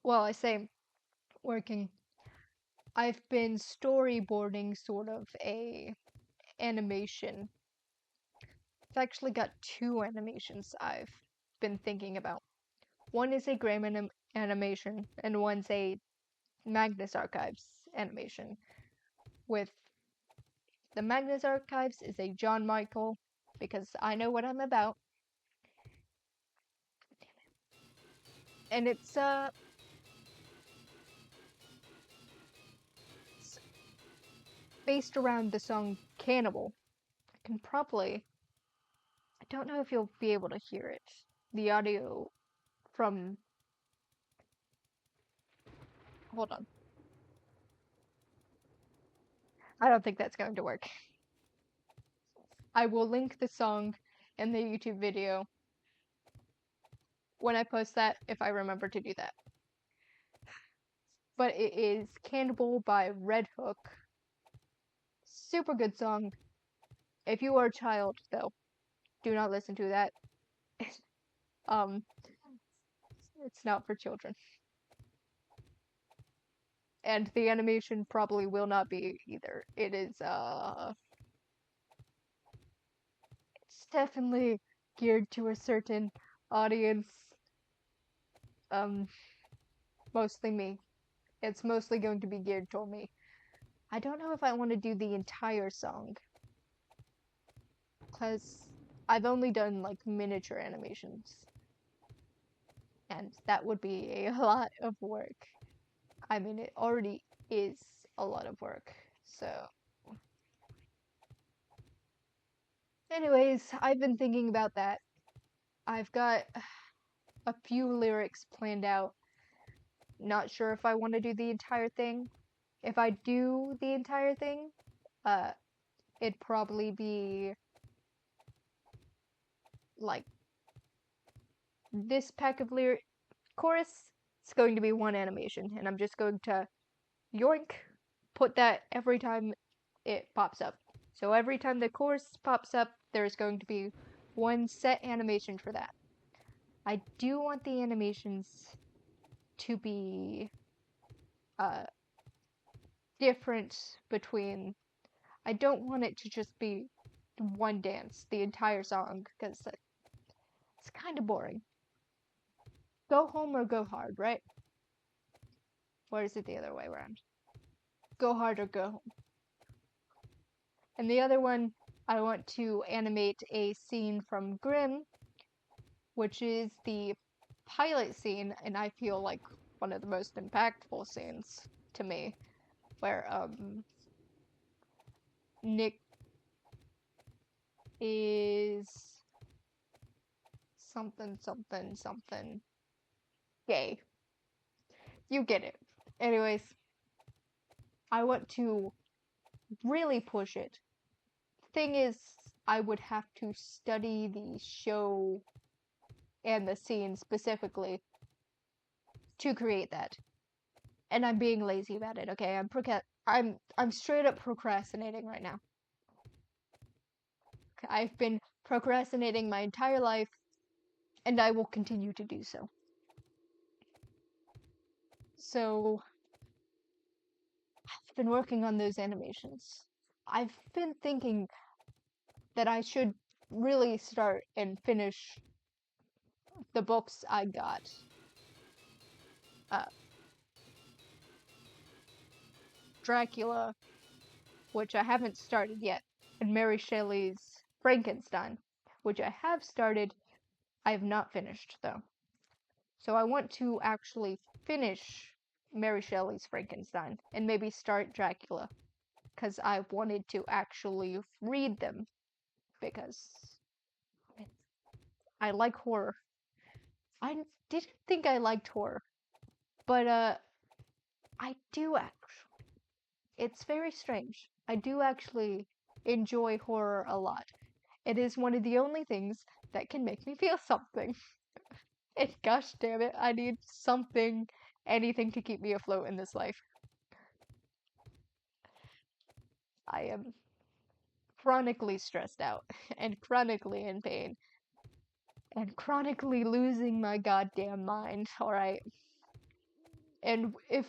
Well, I say working. I've been storyboarding sort of a animation. I've actually got two animations I've been thinking about. One is a Graham animation, and one's a Magnus Archives animation. With the Magnus Archives is a John Michael, because I know what I'm about. And it's based around the song Cannibal. I can probably, I don't know if you'll be able to hear it. The audio from, hold on. I don't think that's going to work. I will link the song in the YouTube video when I post that, if I remember to do that. But it is Cannibal by Redhook. Super good song. If you are a child, though, do not listen to that. It's not for children. And the animation probably will not be either. It is, it's definitely geared to a certain audience. Mostly me. It's mostly going to be geared toward me. I don't know if I want to do the entire song, because I've only done like miniature animations, and that would be a lot of work. I mean, it already is a lot of work, so. Anyways, I've been thinking about that. I've got a few lyrics planned out. Not sure if I want to do the entire thing. If I do the entire thing, it'd probably be like this pack of lyric chorus. It's going to be one animation, and I'm just going to yoink, put that every time it pops up. So every time the chorus pops up, there's going to be one set animation for that. I do want the animations to be different between. I don't want it to just be one dance the entire song, because it's kind of boring. Go home or go hard, right? Or is it the other way around? Go hard or go home. And the other one, I want to animate a scene from Grimm, which is the pilot scene, and I feel like one of the most impactful scenes to me, where Nick is something gay. You get it. Anyways, I want to really push it. Thing is, I would have to study the show and the scene specifically to create that. And I'm being lazy about it, okay? I'm straight up procrastinating right now. I've been procrastinating my entire life, and I will continue to do so. So, I've been working on those animations. I've been thinking that I should really start and finish the books I got. Uh, Dracula, which I haven't started yet, and Mary Shelley's Frankenstein, which I have started. I have not finished, though. So I want to actually finish Mary Shelley's Frankenstein and maybe start Dracula, because I wanted to actually read them, because I like horror. I didn't think I liked horror, but I do actually. It's very strange. I do actually enjoy horror a lot. It is one of the only things that can make me feel something. And gosh damn it, I need something, anything to keep me afloat in this life. I am chronically stressed out and chronically in pain and chronically losing my goddamn mind, alright? And if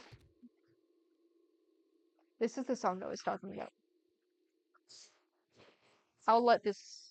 this is the song that I was talking about, I'll let this.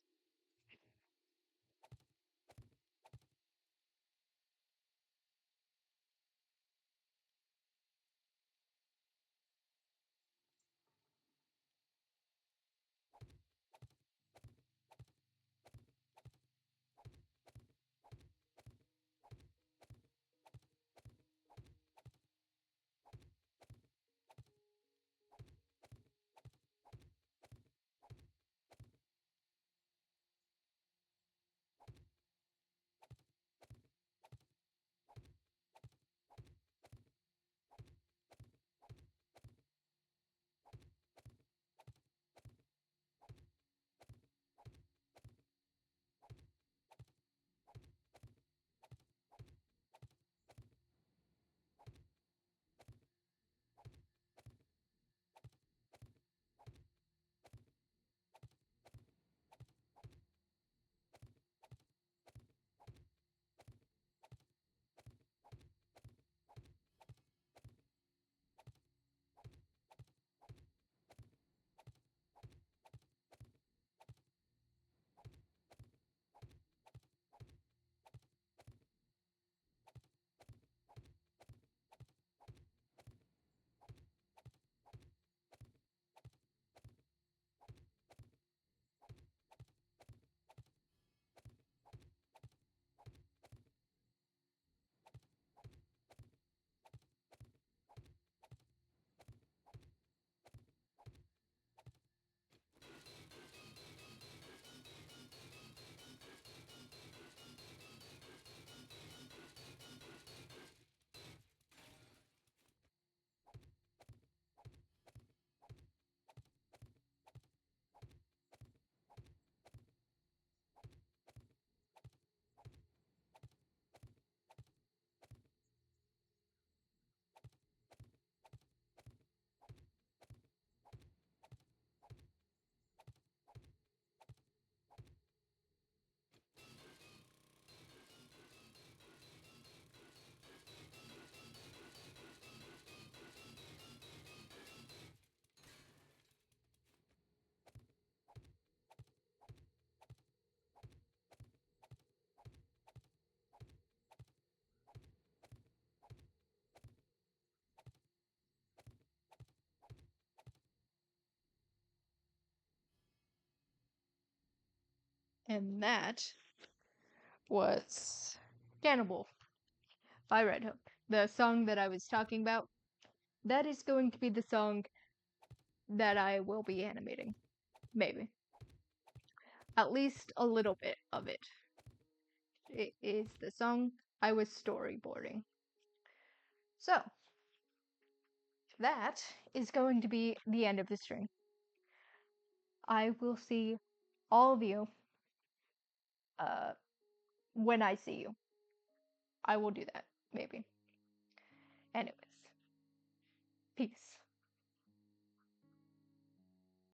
And that was Cannibal by Redhook. The song that I was talking about, that is going to be the song that I will be animating. Maybe. At least a little bit of it. It is the song I was storyboarding. So, that is going to be the end of the stream. I will see all of you uh, when I see you. I will do that, maybe. Anyways, peace.